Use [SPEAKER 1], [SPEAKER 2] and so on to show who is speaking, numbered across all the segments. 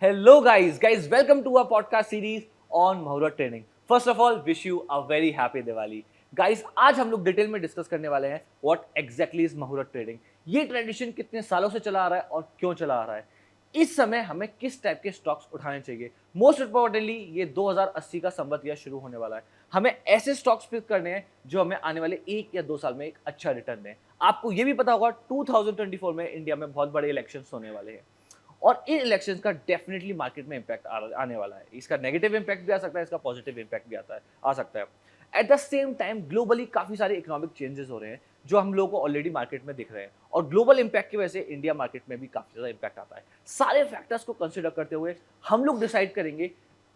[SPEAKER 1] Hello guys, welcome to our podcast series on Muhurat Training. First of all, wish you a very happy Diwali. Guys, आज हम लोग detail में discuss करने वाले हैं what exactly is मुहूर्त trading. ये ट्रेडिशन कितने सालों से चला आ रहा है और क्यों चला आ रहा है, इस समय हमें किस टाइप के स्टॉक्स उठाने चाहिए. मोस्ट इंपॉर्टेंटली ये 2080 का संवत ईयर शुरू होने वाला है. हमें ऐसे स्टॉक्स पिक करने हैं जो हमें आने वाले 1 या 2 साल में एक अच्छा रिटर्न दें. आपको ये भी पता होगा 2024 में इंडिया में बहुत बड़े इलेक्शंस होने वाले हैं और इन इलेक्शंस का डेफिनेटली मार्केट में इंपैक्ट आने वाला है. इसका नेगेटिव इंपैक्ट भी आ सकता है, इसका पॉजिटिव इंपैक्ट भी आ सकता है. At the same time globally काफी सारे इकोनॉमिक चेंजेस हो रहे हैं जो हम लोगों को ऑलरेडी मार्केट में दिख रहे हैं और ग्लोबल इंपैक्ट की वजह से इंडिया मार्केट में भी काफी ज्यादा इंपैक्ट आता है. सारे फैक्टर्स को कंसिडर करते हुए हम लोग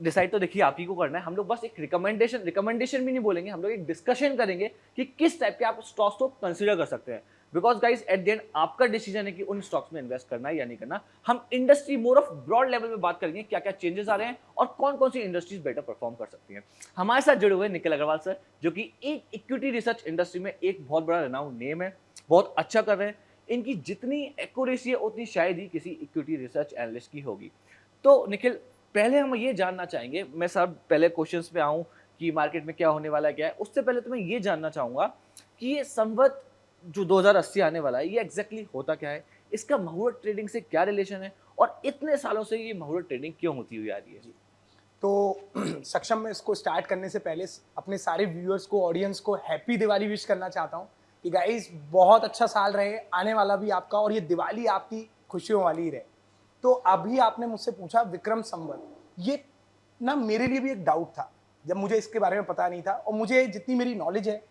[SPEAKER 1] डिसाइड तो देखिए आप ही को करना है. हम लोग बस एक रिकमेंडेशन भी नहीं बोलेंगे, हम लोग एक डिस्कशन करेंगे कि किस टाइप के आप स्टॉक्स को कंसिडर कर सकते हैं. Because guys at the end आपका डिसीजन है कि उन स्टॉक्स में इन्वेस्ट करना है या नहीं करना. हम industry more of broad level में बात करेंगे क्या क्या चेंजेस आ रहे हैं और कौन कौन सी इंडस्ट्रीज बेटर परफॉर्म कर सकती हैं. हमारे साथ जुड़े हुए निखिल अग्रवाल सर, जो कि एक इक्विटी रिसर्च इंडस्ट्री में एक बहुत बड़ा रेनाउंड नेम है, बहुत अच्छा कर रहे हैं. इनकी जितनी एक्यूरेसी है उतनी शायद ही किसी इक्विटी रिसर्च एनालिस्ट की होगी. तो निखिल, पहले हम ये जानना चाहेंगे, मैं सर पहले क्वेश्चंस पे आऊं कि मार्केट में क्या होने वाला है क्या है, उससे पहले तो मैं ये जानना चाहूंगा कि ये संवत जो 2080 आने वाला है ये एग्जैक्टली होता क्या है, इसका मुहूर्त ट्रेडिंग से क्या रिलेशन है और इतने सालों से ये मुहूर्त ट्रेडिंग क्यों होती हुई आ रही है.
[SPEAKER 2] तो सक्षम में इसको स्टार्ट करने से पहले अपने सारे व्यूअर्स को, ऑडियंस को हैप्पी दिवाली विश करना चाहता हूँ कि गाइस बहुत अच्छा साल रहे, आने वाला भी आपका, और ये दिवाली आपकी खुशियों वाली ही रहे. तो अभी आपने मुझसे पूछा विक्रम संवत, ये ना मेरे लिए भी एक डाउट था जब मुझे इसके बारे में पता नहीं था. और मुझे जितनी मेरी नॉलेज है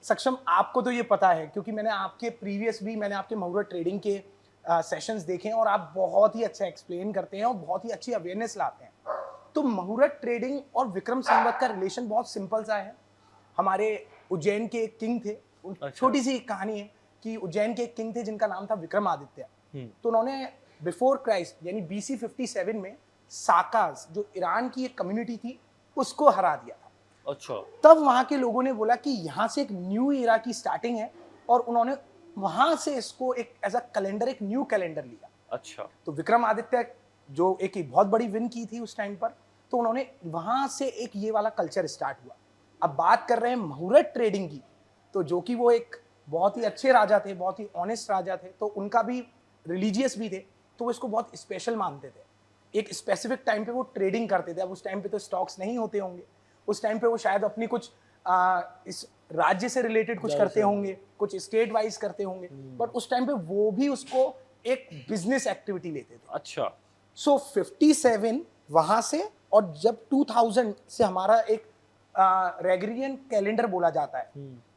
[SPEAKER 2] सक्षम, आपको तो ये पता है क्योंकि मैंने आपके मुहूर्त ट्रेडिंग के सेशंस देखे हैं और आप बहुत ही अच्छा एक्सप्लेन करते हैं और बहुत ही अच्छी अवेयरनेस लाते हैं. तो मुहूर्त ट्रेडिंग और विक्रम संवत का रिलेशन बहुत सिंपल सा है. हमारे उज्जैन के एक किंग थे, छोटी सी कहानी है कि उज्जैन के एक किंग थे जिनका नाम था विक्रमादित्य. तो उन्होंने बिफोर क्राइस्ट यानी BC 57 में साकाज, जो ईरान की एक कम्युनिटी थी, उसको हरा दिया था.
[SPEAKER 1] अच्छा.
[SPEAKER 2] तब वहां के लोगों ने बोला कि यहाँ से एक न्यू ईरा की स्टार्टिंग है और उन्होंने वहां से इसको एक एज अ कैलेंडर, एक न्यू कैलेंडर लिया.
[SPEAKER 1] अच्छा.
[SPEAKER 2] तो विक्रमादित्य जो एक बहुत बड़ी विन की थी उस टाइम पर, तो उन्होंने वहां से एक ये वाला कल्चर स्टार्ट हुआ. अब बात कर रहे हैं मुहूर्त ट्रेडिंग की, तो जो कि वो एक बहुत ही अच्छे राजा थे, बहुत ही ऑनेस्ट राजा थे, तो उनका भी रिलीजियस भी थे, तो वो इसको बहुत स्पेशल मानते थे. एक स्पेसिफिक टाइम पे वो ट्रेडिंग करते थे. अब उस टाइम पे तो स्टॉक्स नहीं होते होंगे, उस टाइम पे वो शायद अपनी कुछ इस राज्य से रिलेटेड कुछ करते होंगे, कुछ स्टेट वाइज करते होंगे, बट उस टाइम पे वो भी उसको एक बिजनेस एक्टिविटी लेते थे.
[SPEAKER 1] अच्छा.
[SPEAKER 2] सो 57 वहां से, और जब 2000 से हमारा एक रेग्रियन कैलेंडर बोला जाता है,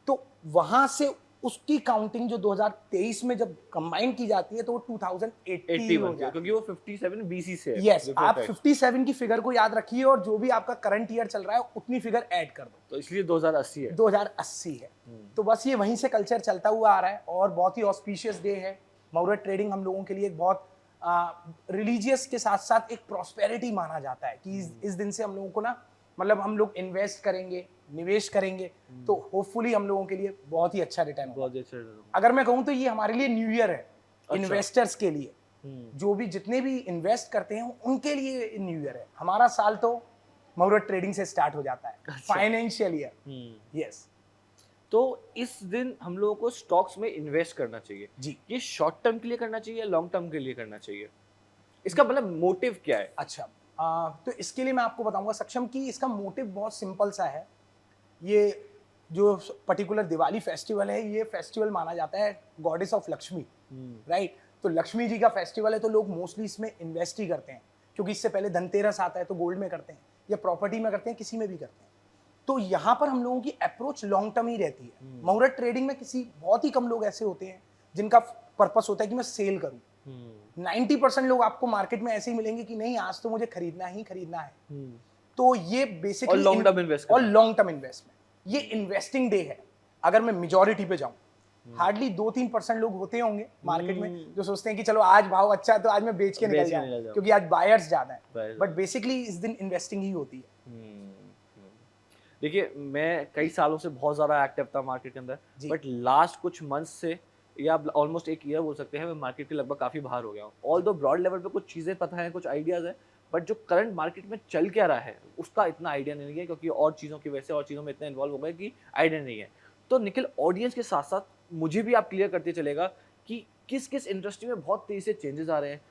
[SPEAKER 2] तो वहां से उसकी काउंटिंग जो 2023 में जब कंबाइन की जाती है तो वो 2080 हो जाती है,
[SPEAKER 1] क्योंकि वो 57 BC से है.
[SPEAKER 2] यस. आप 57 की फिगर को याद रखिए और जो भी आपका करंट ईयर चल रहा है उतनी फिगर ऐड कर दो,
[SPEAKER 1] तो इसलिए 2080 है.
[SPEAKER 2] 2080 है. तो बस ये वहीं से कल्चर चलता हुआ आ रहा है और बहुत ही ऑस्पिशियस डे है. मुहूर्त ट्रेडिंग हम लोगों के लिए एक बहुत रिलीजियस के साथ साथ एक प्रॉस्पेरिटी माना जाता है कि इस दिन से हम लोगों को ना, मतलब हम लोग इन्वेस्ट करेंगे, निवेश करेंगे, तो होपफुली हम लोगों के लिए बहुत ही अच्छा रिटर्न होगा. अगर मैं कहूँ तो ये हमारे लिए न्यू ईयर है. अच्छा. इन्वेस्टर्स के लिए, जो भी जितने भी इन्वेस्ट करते हैं उनके लिए न्यू ईयर है. हमारा साल तो मुहूर्त ट्रेडिंग से स्टार्ट हो जाता है. अच्छा. Financial year. यस.
[SPEAKER 1] तो इस दिन हम लोगों को स्टॉक्स में इन्वेस्ट करना चाहिए
[SPEAKER 2] जी.
[SPEAKER 1] ये शॉर्ट टर्म के लिए करना चाहिए या लॉन्ग टर्म के लिए करना चाहिए, इसका मतलब मोटिव क्या है?
[SPEAKER 2] अच्छा. तो इसके लिए मैं आपको बताऊंगा सक्षम कि इसका मोटिव बहुत सिंपल सा है. ये जो पर्टिकुलर दिवाली फेस्टिवल है, ये फेस्टिवल माना जाता है गॉडेस ऑफ लक्ष्मी, राइट. तो लक्ष्मी जी का फेस्टिवल है, तो लोग मोस्टली इसमें इन्वेस्ट ही करते हैं, क्योंकि इससे पहले धनतेरस आता है तो गोल्ड में करते हैं या प्रॉपर्टी में करते हैं, किसी में भी करते हैं. तो यहाँ पर हम लोगों की अप्रोच लॉन्ग टर्म ही रहती है. मुहूर्त ट्रेडिंग में बहुत ही कम लोग ऐसे होते हैं जिनका पर्पस होता है कि मैं सेल करूं. 90% लोग आपको मार्केट में ऐसे ही मिलेंगे कि नहीं, आज तो मुझे खरीदना ही खरीदना है. तो ये बेसिकली
[SPEAKER 1] लॉन्ग टर्म
[SPEAKER 2] इन्वेस्टमेंट, ये इन्वेस्टिंग डे है. अगर मैं मेजॉरिटी पे जाऊं, हार्डली 2-3% लोग होते होंगे मार्केट में जो सोचते हैं कि चलो आज भाव अच्छा है तो आज मैं बेच के निकल जाऊं क्योंकि आज बायर्स ज्यादा है. बट बेसिकली इस दिन इन्वेस्टिंग ही होती है.
[SPEAKER 1] देखिए, मैं कई सालों से बहुत ज़्यादा एक्टिव था मार्केट के अंदर, बट लास्ट कुछ मंथ से या ऑलमोस्ट 1 ईयर बोल सकते हैं, मैं मार्केट के लगभग काफ़ी बाहर हो गया हूँ. ऑल्दो ब्रॉड लेवल पे कुछ चीज़ें पता है, कुछ आइडियाज़ है, बट जो करंट मार्केट में चल क्या रहा है उसका इतना आइडिया नहीं है, क्योंकि और चीज़ों की वजह से और चीज़ों में इतना इन्वॉल्व हो गए कि आइडिया नहीं है। तो निखिल, ऑडियंस के साथ साथ मुझे भी आप क्लियर करते चलेगा कि किस किस इंडस्ट्री में बहुत तेजी से चेंजेस आ रहे हैं,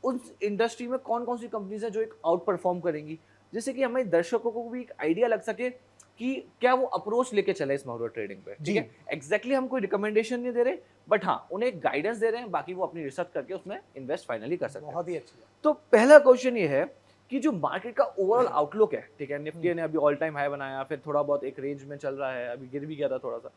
[SPEAKER 1] उस इंडस्ट्री में कौन कौन सी कंपनीज है जो एक आउट परफॉर्म करेंगी, जिससे कि हमें दर्शकों को भी एक आइडिया लग सके कि क्या वो अप्रोच लेके चले इस माहौर ट्रेडिंग पे। ठीक है, एग्जैक्टली हम कोई रिकमेंडेशन नहीं दे रहे, बट हाँ उन्हें एक गाइडेंस दे रहे हैं, बाकी वो अपनी रिसर्च करके उसमें इन्वेस्ट फाइनली कर सकते हैं।
[SPEAKER 2] बहुत ही अच्छी बात।
[SPEAKER 1] तो पहला क्वेश्चन ये है कि जो मार्केट का ओवरऑल आउटलुक है, ठीक है, निफ्टी ने अभी ऑल टाइम हाई बनाया, फिर थोड़ा बहुत एक रेंज में चल रहा है, अभी गिर भी गया था थोड़ा सा।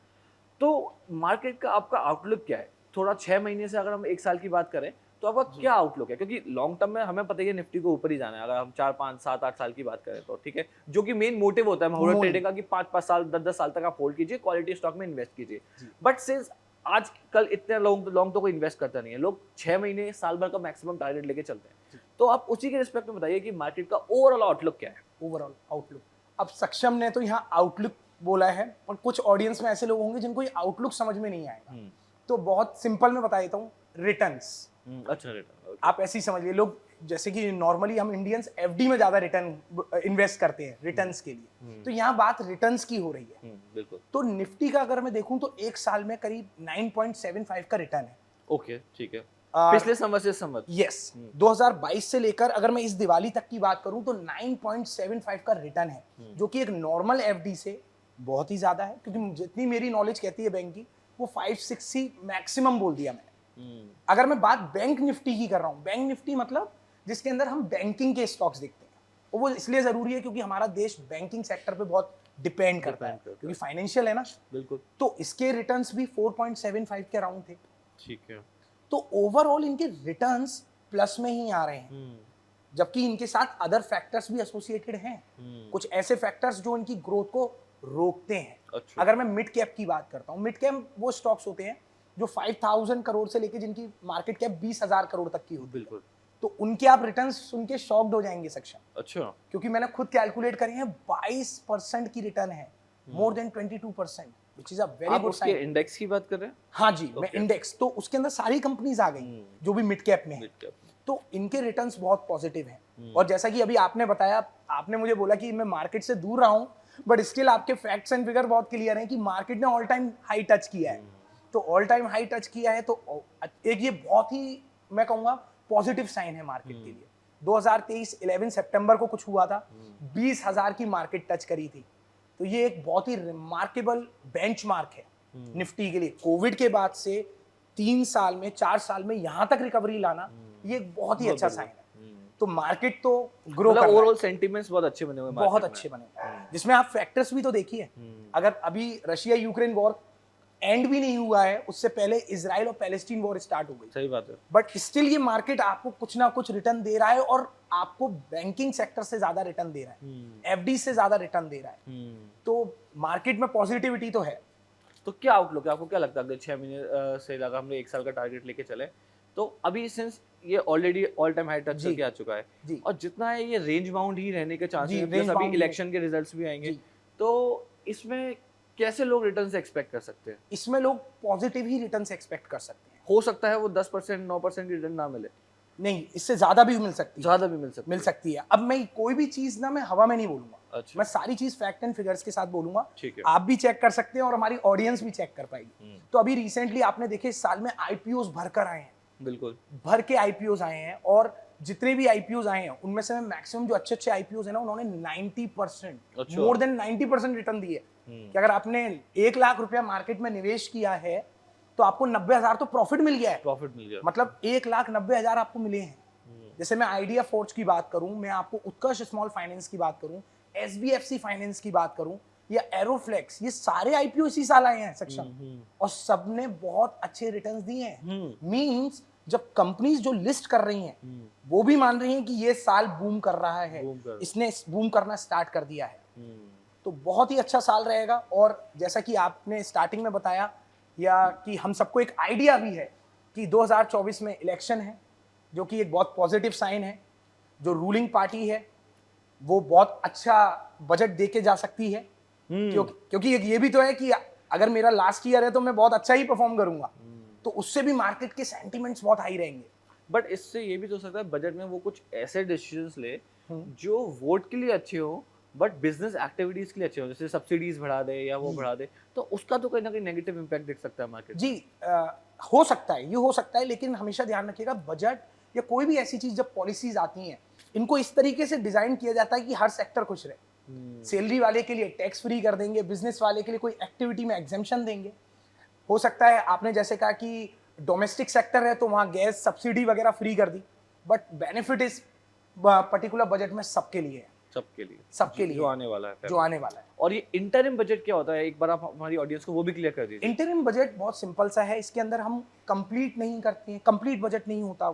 [SPEAKER 1] तो मार्केट का आपका आउटलुक क्या है? थोड़ा 6 महीने से अगर हम 1 साल की बात करें तो आपका क्या आउटलुक है? क्योंकि लॉन्ग टर्म में हमें पता ही है निफ्टी को ऊपर ही जाना है, अगर हम 4, 5, 7, 8 साल की बात करें तो, ठीक है, जो कि मेन मोटिव होता है माहौर ट्रेडिंग का कि 5-5 साल 10-10 साल तक आप होल्ड कीजिए, क्वालिटी स्टॉक में इन्वेस्ट कीजिए। बट सिंस आज कल इतने लॉन्ग तो कोई इन्वेस्ट करता नहीं है, लोग 6 महीने साल भर का मैक्सिमम टारगेट लेके चलते हैं। तो आप उसी के रिस्पेक्ट में बताइए कि मार्केट का ओवरऑल आउटलुक क्या है?
[SPEAKER 2] ओवरऑल आउटलुक, अब सक्षम ने तो यहाँ आउटलुक बोला है, और कुछ ऑडियंस में ऐसे लोग होंगे जिनको ये आउटलुक समझ में नहीं आएगा, तो बहुत सिंपल में बता देता हूँ। रिटर्न्स,
[SPEAKER 1] अच्छा, रिटर्न
[SPEAKER 2] आप ऐसे ही समझ लिए, लोग जैसे कि नॉर्मली हम इंडियंस एफडी में ज्यादा रिटर्न इन्वेस्ट करते हैं रिटर्न्स के लिए, तो यहाँ बात रिटर्न्स की हो रही है।
[SPEAKER 1] बिल्कुल।
[SPEAKER 2] तो निफ्टी का अगर मैं देखूं तो एक साल में करीब 9.75 का रिटर्न है।
[SPEAKER 1] ओके, ठीक है, पिछले समर से समर।
[SPEAKER 2] यस, 2022 से लेकर अगर मैं इस दिवाली तक की बात करूं तो 9.75 का रिटर्न है, जो कि एक नॉर्मल एफडी से बहुत ही ज्यादा है, क्योंकि जितनी मेरी नॉलेज कहती है बैंक की, वो 5-6 ही मैक्सिमम बोल दिया मैंने। अगर मैं बात बैंक निफ्टी की कर रहा हूं, बैंक निफ्टी मतलब जिसके अंदर हम बैंकिंग के स्टॉक्स देखते हैं, वो इसलिए जरूरी है क्योंकि हमारा देश बैंकिंग सेक्टर पे बहुत डिपेंड करता है, क्योंकि फाइनेंशियल है ना।
[SPEAKER 1] बिल्कुल।
[SPEAKER 2] तो इसके रिटर्न्स भी 4.75 के अराउंड थे।
[SPEAKER 1] ठीक है।
[SPEAKER 2] तो ओवरऑल इनके रिटर्न्स प्लस में ही आ रहे हैं, जबकि इनके साथ अदर फैक्टर्स भी एसोसिएटेड हैं, कुछ ऐसे फैक्टर्स जो इनकी ग्रोथ को रोकते हैं।
[SPEAKER 1] अच्छा।
[SPEAKER 2] अगर मैं मिड कैप की बात करता हूँ, मिड कैप वो स्टॉक्स होते हैं जो 5,000 करोड़ से लेके जिनकी मार्केट कैप 20,000 करोड़ तक की होती है।
[SPEAKER 1] बिल्कुल।
[SPEAKER 2] तो उनके आप रिटर्न्स सुन के शॉक्ड हो जाएंगे सक्षम।
[SPEAKER 1] अच्छा।
[SPEAKER 2] क्योंकि मैंने खुद कैलकुलेट करे हैं, 22% की रिटर्न है, more than 22%, which is a very good sign.
[SPEAKER 1] आप इंडेक्स की बात कर रहे हैं?
[SPEAKER 2] हाँ जी, मैं इंडेक्स, तो उसके अंदर सारी कंपनीज आ गई जो भी मिड कैप में है, तो इनके रिटर्न्स बहुत पॉजिटिव हैं। और जैसा कि अभी आपने बताया, आपने मुझे बोला कि मैं मार्केट से दूर रहा हूं, बट स्टिल आपके फैक्ट्स एंड फिगर बहुत क्लियर हैं कि मार्केट ने ऑल टाइम हाई टच किया है। तो ऑल टाइम हाई टच किया है, तो एक ये बहुत ही, मैं कहूंगा, पॉजिटिव साइन है मार्केट के लिए। 2023 11 सितंबर को कुछ हुआ था, 20,000 की मार्केट टच करी थी, तो ये एक बहुत ही रिमार्केबल बेंचमार्क है निफ्टी के लिए। कोविड के बाद से 3 साल में 4 साल में यहाँ तक रिकवरी लाना, ये एक बहुत ही अच्छा साइन है। तो मार्केट तो ग्रो कर रहा है,
[SPEAKER 1] ओवरऑल सेंटिमेंट्स बहुत अच्छे बने हुए,
[SPEAKER 2] बहुत अच्छे बने, जिसमें आप फैक्टर्स भी तो देखिए। अगर अभी रशिया यूक्रेन वॉर एंड भी नहीं हुआ है, उससे पहले इजराइल और पैलेस्टीन वॉर स्टार्ट हो गई।
[SPEAKER 1] सही बात है। बट
[SPEAKER 2] स्टिल ये मार्केट आपको कुछ ना कुछ रिटर्न दे रहा है, और आपको बैंकिंग सेक्टर से ज्यादा रिटर्न दे रहा है, एफडी से ज्यादा रिटर्न दे रहा है। तो मार्केट में पॉजिटिविटी तो है।
[SPEAKER 1] तो क्या आउटलुक है, आपको क्या लगता है अगर 6 महीने से लगा हमने 1 साल का टारगेट लेके चले, तो अभी सिंस ये already all time high touch करके आ चुका है, और जितना है ये रेंज बाउंड ही रहने के चांसेस हैं, प्लस अभी इलेक्शन के रिजल्ट्स भी आएंगे, तो इसमें कैसे लोग रिटर्न से एक्सपेक्ट कर सकते हैं?
[SPEAKER 2] इसमें लोग पॉजिटिव ही रिटर्न से एक्सपेक्ट कर सकते हैं।
[SPEAKER 1] हो सकता है वो 10% 9% की रिटर्न ना मिले,
[SPEAKER 2] नहीं, इससे ज्यादा भी मिल सकती है,
[SPEAKER 1] ज्यादा भी मिल सकती है।
[SPEAKER 2] अब मैं कोई भी चीज ना मैं हवा में नहीं बोलूंगा,
[SPEAKER 1] अच्छा।
[SPEAKER 2] मैं सारी चीज फैक्ट एंड फिगर्स के साथ बोलूंगा।
[SPEAKER 1] ठीक है।
[SPEAKER 2] आप भी चेक कर सकते हैं और हमारी ऑडियंस भी चेक कर पाएगी। तो अभी रिसेंटली आपने देखे, इस साल में आईपीओस भरकर आए हैं,
[SPEAKER 1] बिल्कुल
[SPEAKER 2] भर के आईपीओस आए हैं, और जितने भी आईपीओस आए हैं उनमें से मैक्सिमम जो अच्छे आईपीओस हैं ना, उन्होंने 90%, मोर देन 90% रिटर्न दिए। कि अगर आपने 1 लाख रुपया मार्केट में निवेश किया है, तो आपको 90,000 तो प्रॉफिट मिल गया है।
[SPEAKER 1] प्रॉफिट मिल गया,
[SPEAKER 2] मतलब 1,90,000 आपको मिले हैं। जैसे मैं आइडिया फोर्ज की बात करूं, मैं आपको उत्कर्ष स्मॉल फाइनेंस की बात करूं, एसबीएफसी फाइनेंस की बात करूं, या एरोफ्लेक्स, ये सारे आईपीओ इसी साल आए हैं सक्षम, और सबने बहुत अच्छे रिटर्न्स दिए हैं। मींस जब कंपनीज जो लिस्ट कर रही हैं, वो भी मान रही हैं कि ये साल बूम कर रहा है, इसने बूम करना स्टार्ट कर दिया है। तो बहुत ही अच्छा साल रहेगा। और जैसा कि आपने स्टार्टिंग में बताया, या कि हम सबको एक आइडिया भी है कि 2024 में इलेक्शन है, जो कि एक बहुत पॉजिटिव साइन है। जो रूलिंग पार्टी है वो बहुत अच्छा बजट दे के जा सकती है, क्योंकि ये भी तो है कि अगर मेरा लास्ट ईयर है तो मैं बहुत अच्छा ही परफॉर्म करूंगा, तो उससे भी मार्केट के सेंटिमेंट्स बहुत हाई रहेंगे।
[SPEAKER 1] बट इससे ये भी तो हो सकता है बजट में वो कुछ ऐसे डिसीजंस ले
[SPEAKER 2] हम्म।
[SPEAKER 1] जो वोट के लिए अच्छे हो बट बिजनेस एक्टिविटीज के लिए अच्छे हो, जैसे सब्सिडीज बढ़ा दे या वो
[SPEAKER 2] जी
[SPEAKER 1] बढ़ा दे, तो उसका तो कहीं ना कहीं नेगेटिव इम्पैक्ट दिख सकता है मार्केट
[SPEAKER 2] जी
[SPEAKER 1] में।
[SPEAKER 2] हो सकता है, ये हो सकता है, लेकिन हमेशा ध्यान रखिएगा बजट या कोई भी ऐसी चीज जब पॉलिसीज आती हैं, इनको इस तरीके से डिजाइन किया जाता है कि हर सेक्टर खुश रहे। सैलरी वाले के लिए टैक्स फ्री कर देंगे, बिजनेस वाले के लिए कोई एक्टिविटी में एग्जेम्पशन देंगे। हो सकता है आपने जैसे कहा कि डोमेस्टिक सेक्टर है तो वहां गैस सब्सिडी वगैरह फ्री कर दी, बट बेनिफिट इस पर्टिकुलर बजट में सबके लिए है,
[SPEAKER 1] सबके लिए,
[SPEAKER 2] सबके
[SPEAKER 1] जो
[SPEAKER 2] लिए
[SPEAKER 1] आने वाला है
[SPEAKER 2] जो
[SPEAKER 1] Feb।
[SPEAKER 2] आने वाला है।
[SPEAKER 1] और ये इंटरिम बजट क्या होता है, एक बार आप हमारी ऑडियंस को वो भी क्लियर कर दीजिए।
[SPEAKER 2] इंटरिम बजट बहुत सिंपल सा है, इसके अंदर हम कंप्लीट नहीं करते हैं, कंप्लीट बजट नहीं होता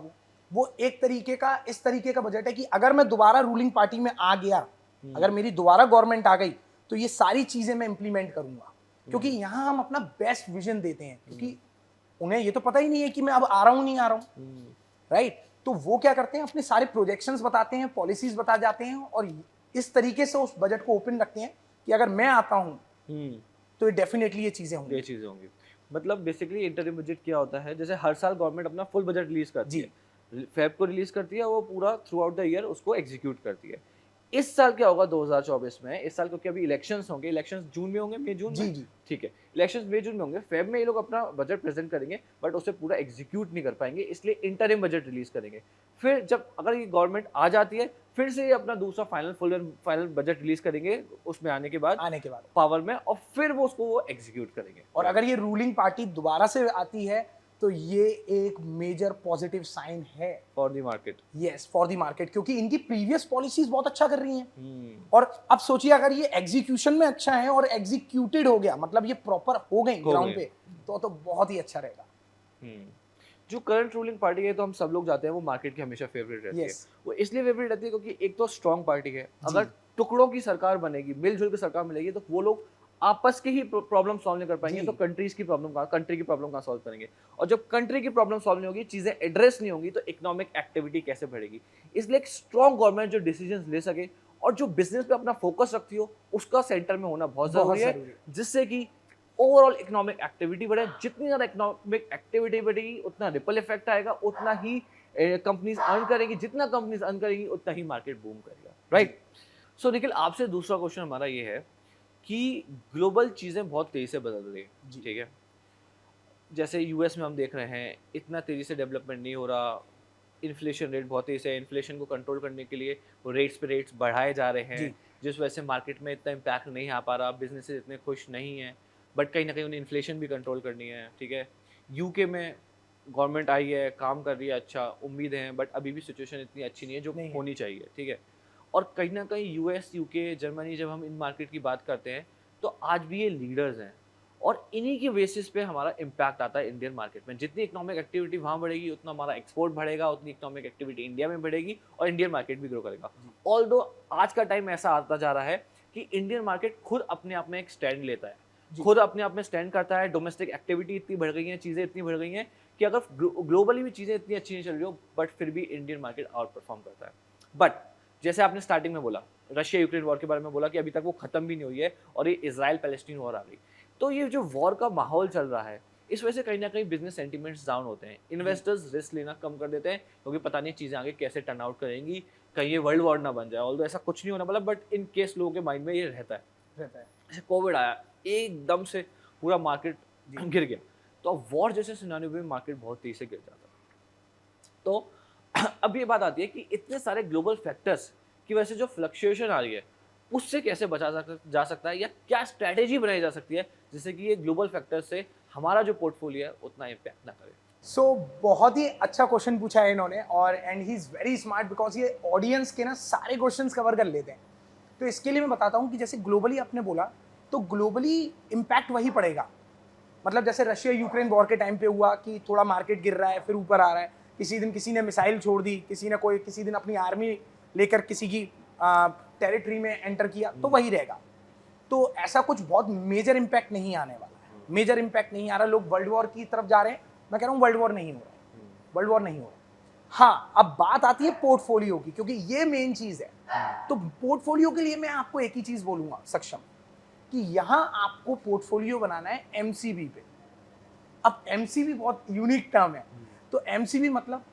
[SPEAKER 2] वो एक तरीके का, इस तरीके का बजट है कि अगर मैं दोबारा रूलिंग पार्टी में आ गया, अगर मेरी दोबारा गवर्नमेंट आ गई, तो ये सारी चीजें मैं इंप्लीमेंट करूंगा, क्योंकि यहाँ हम अपना बेस्ट विजन देते हैं, क्योंकि उन्हें ये तो पता ही नहीं है कि मैं अब आ रहा हूँ नहीं आ रहा हूँ, राइट। तो वो क्या करते हैं, अपने सारे प्रोजेक्शंस बताते हैं, पॉलिसीज बता जाते हैं, और इस तरीके से उस बजट को ओपन रखते हैं कि अगर मैं आता हूँ तो ये डेफिनेटली ये चीजें होंगी।
[SPEAKER 1] ये चीजें होंगी। मतलब बेसिकली इंटरिम बजट क्या होता है, जैसे हर साल गवर्नमेंट अपना फुल बजट रिलीज करती
[SPEAKER 2] जी।
[SPEAKER 1] है, फेब को रिलीज करती है, वो पूरा थ्रू आउट द ईयर उसको एग्जीक्यूट करती है। इस साल क्या होगा 2024 में, इस साल क्योंकि अभी इलेक्शंस होंगे, इलेक्शंस जून में होंगे, मई जून
[SPEAKER 2] जी
[SPEAKER 1] में,
[SPEAKER 2] जी
[SPEAKER 1] ठीक है, इलेक्शंस मई जून में होंगे, फेब में ये लोग अपना बजट प्रेजेंट करेंगे बट उसे पूरा एग्जीक्यूट नहीं कर पाएंगे, इसलिए इंटरिम बजट रिलीज करेंगे। फिर जब अगर ये गवर्नमेंट आ जाती है, फिर से ये अपना दूसरा फाइनल बजट रिलीज करेंगे उसमें आने के बाद,
[SPEAKER 2] आने के बाद,
[SPEAKER 1] पावर में, और फिर वो उसको वो एग्जीक्यूट करेंगे।
[SPEAKER 2] और अगर ये रूलिंग पार्टी दोबारा से आती है तो ये एक मेजर पॉजिटिव साइन है
[SPEAKER 1] for the market.
[SPEAKER 2] Yes for the market, क्योंकि इनकी प्रीवियस पॉलिसीज बहुत अच्छा कर रही हैं। और अब सोचिए अगर ये एग्जीक्यूशन में अच्छा है और एग्जीक्यूटेड हो गया, मतलब ये प्रॉपर हो गई ग्राउंड पे, तो बहुत ही अच्छा रहेगा।
[SPEAKER 1] जो करंट रूलिंग पार्टी है, तो हम सब लोग जाते हैं, वो मार्केट की हमेशा फेवरेट रहती है। वो इसलिए फेवरेट रहती है क्योंकि एक तो स्ट्रॉन्ग पार्टी है, अगर टुकड़ों की सरकार बनेगी, मिलजुल की सरकार मिलेगी, तो वो लोग आपस के ही प्रॉब्लम सॉल्व नहीं कर पाएंगे, तो कंट्री की प्रॉब्लम कहाँ सॉल्व करेंगे। और जब कंट्री की प्रॉब्लम सॉल्व नहीं होगी, चीजें एड्रेस नहीं होंगी, तो इकोनॉमिक एक्टिविटी कैसे बढ़ेगी। इसलिए एक स्ट्रॉन्ग गवर्नमेंट जो डिसीजन ले सके और जो बिजनेस पे अपना फोकस रखती हो, उसका सेंटर में होना बहुत जरूरी है, जिससे कि ओवरऑल इकोनॉमिक एक्टिविटी बढ़े। जितनी ज़्यादा इकोनॉमिक एक्टिविटी बढ़ेगी, उतना रिपल इफेक्ट आएगा, उतना ही कंपनीज अर्न करेंगी, जितना कंपनीज अर्न करेंगी उतना ही मार्केट बूम करेगा, राइट। सो निखिल, आपसे दूसरा क्वेश्चन हमारा ये है कि ग्लोबल चीज़ें बहुत तेज़ी से बदल रही है, ठीक है। जैसे यूएस में हम देख रहे हैं, इतना तेज़ी से डेवलपमेंट नहीं हो रहा, इन्फ्लेशन रेट बहुत तेज़ी से, इन्फ्लेशन को कंट्रोल करने के लिए वो रेट्स पे रेट्स बढ़ाए जा रहे हैं, जिस वजह से मार्केट में इतना इम्पैक्ट नहीं आ पा रहा, बिजनेसेस इतने खुश नहीं हैं, बट कहीं ना कहीं उन्हें इन्फ्लेशन भी कंट्रोल करनी है, ठीक है। यूके में गवर्नमेंट आई है, काम कर रही है, अच्छा, उम्मीद है, बट अभी भी सिचुएशन इतनी अच्छी नहीं है जो होनी चाहिए, ठीक है। और कहीं ना कहीं यूएस, यूके, जर्मनी, जब हम इन मार्केट की बात करते हैं, तो आज भी ये लीडर्स हैं, और इन्हीं की बेसिस पे हमारा इम्पैक्ट आता है इंडियन मार्केट में। जितनी इकोनॉमिक एक्टिविटी वहाँ बढ़ेगी, उतना हमारा एक्सपोर्ट बढ़ेगा, उतनी इकोनॉमिक एक्टिविटी इंडिया में बढ़ेगी और इंडियन मार्केट भी ग्रो करेगा। ऑल्दो आज का टाइम ऐसा आता जा रहा है कि इंडियन मार्केट खुद अपने आप में एक स्टैंड लेता है, खुद अपने आप में स्टैंड करता है। डोमेस्टिक एक्टिविटी इतनी बढ़ गई है, चीज़ें इतनी बढ़ गई हैं कि अगर ग्लोबली भी चीज़ें इतनी अच्छी नहीं चल रही हो, बट फिर भी इंडियन मार्केट आउट परफॉर्म करता है। बट जैसे आपने स्टार्टिंग में बोला, रशिया यूक्रेन वॉर के बारे में बोला कि अभी तक वो खत्म भी नहीं हुई है और ये इजराइल पैलेस्टीन वॉर आ गई, तो ये जो वॉर का माहौल चल रहा है, इस वजह से कहीं ना कहीं बिजनेस सेंटीमेंट्स डाउन होते हैं, इन्वेस्टर्स रिस्क लेना कम कर देते हैं, क्योंकि पता नहीं चीज़ें आगे कैसे टर्न आउट करेंगी, कहीं ये वर्ल्ड वॉर ना बन जाए। ऑल्दो ऐसा कुछ नहीं होना वाला, बट इन केस लोगों के माइंड में ये रहता है। जैसे कोविड आया, एकदम से पूरा मार्केट गिर गया, तो अब वॉर जैसे सिनारियो में मार्केट बहुत तेजी से गिर जाता है। तो अब ये बात आती है कि इतने सारे ग्लोबल फैक्टर्स की वजह से जो फ्लक्चुएशन आ रही है, उससे कैसे बचा जा सकता है, या क्या स्ट्रैटेजी बनाई जा सकती है जिससे कि ये ग्लोबल फैक्टर से हमारा जो पोर्टफोलियो है उतना इम्पैक्ट ना करे।
[SPEAKER 2] सो बहुत ही अच्छा क्वेश्चन पूछा है इन्होंने, और and he is very smart because ये ऑडियंस के ना सारे क्वेश्चंस कवर कर लेते हैं। तो इसके लिए मैं बताता हूँ कि जैसे ग्लोबली आपने बोला, तो ग्लोबली इम्पैक्ट वही पड़ेगा। मतलब जैसे रशिया यूक्रेन वॉर के टाइम पे हुआ कि थोड़ा मार्केट गिर रहा है, फिर ऊपर आ रहा है, किसी दिन किसी ने मिसाइल छोड़ दी, किसी दिन अपनी आर्मी लेकर किसी की टेरिटरी में एंटर किया, तो वही रहेगा। तो ऐसा कुछ बहुत मेजर इम्पैक्ट नहीं आने वाला है, मेजर इम्पैक्ट नहीं आ रहा। लोग वर्ल्ड वॉर की तरफ जा रहे हैं, मैं कह रहा हूँ वर्ल्ड वॉर नहीं हो रहा है, वर्ल्ड वॉर नहीं हो रहा। हाँ, अब बात आती है पोर्टफोलियो की, क्योंकि ये मेन चीज है। तो पोर्टफोलियो के लिए मैं आपको एक ही चीज बोलूंगा सक्षम, कि यहाँ आपको पोर्टफोलियो बनाना है एमसीबी पे। अब एमसीबी बहुत यूनिक टर्म है। तो एमसीबी मतलब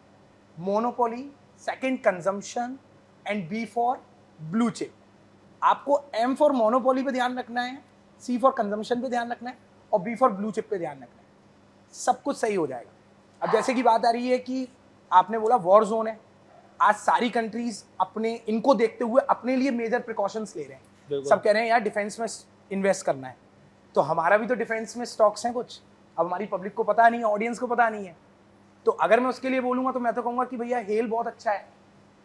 [SPEAKER 2] monopoly, second consumption and B for blue chip. आपको एम फॉर मोनोपोली पे ध्यान रखना है, सी फॉर कंजम्पशन पे ध्यान रखना है और बी फॉर ब्लू चिप पे ध्यान रखना है, सब कुछ सही हो जाएगा। अब जैसे कि बात आ रही है कि आपने बोला वॉर जोन है, आज सारी कंट्रीज अपने इनको देखते हुए अपने लिए मेजर प्रिकॉशंस ले रहे हैं। सब कह रहे हैं यार डिफेंस में इन्वेस्ट करना है, तो हमारा भी तो डिफेंस में स्टॉक्स हैं कुछ, अब हमारी पब्लिक को पता नहीं है, ऑडियंस को पता नहीं है। तो अगर मैं उसके लिए बोलूँगा तो मैं तो कहूँगा कि भैया हेल बहुत अच्छा है,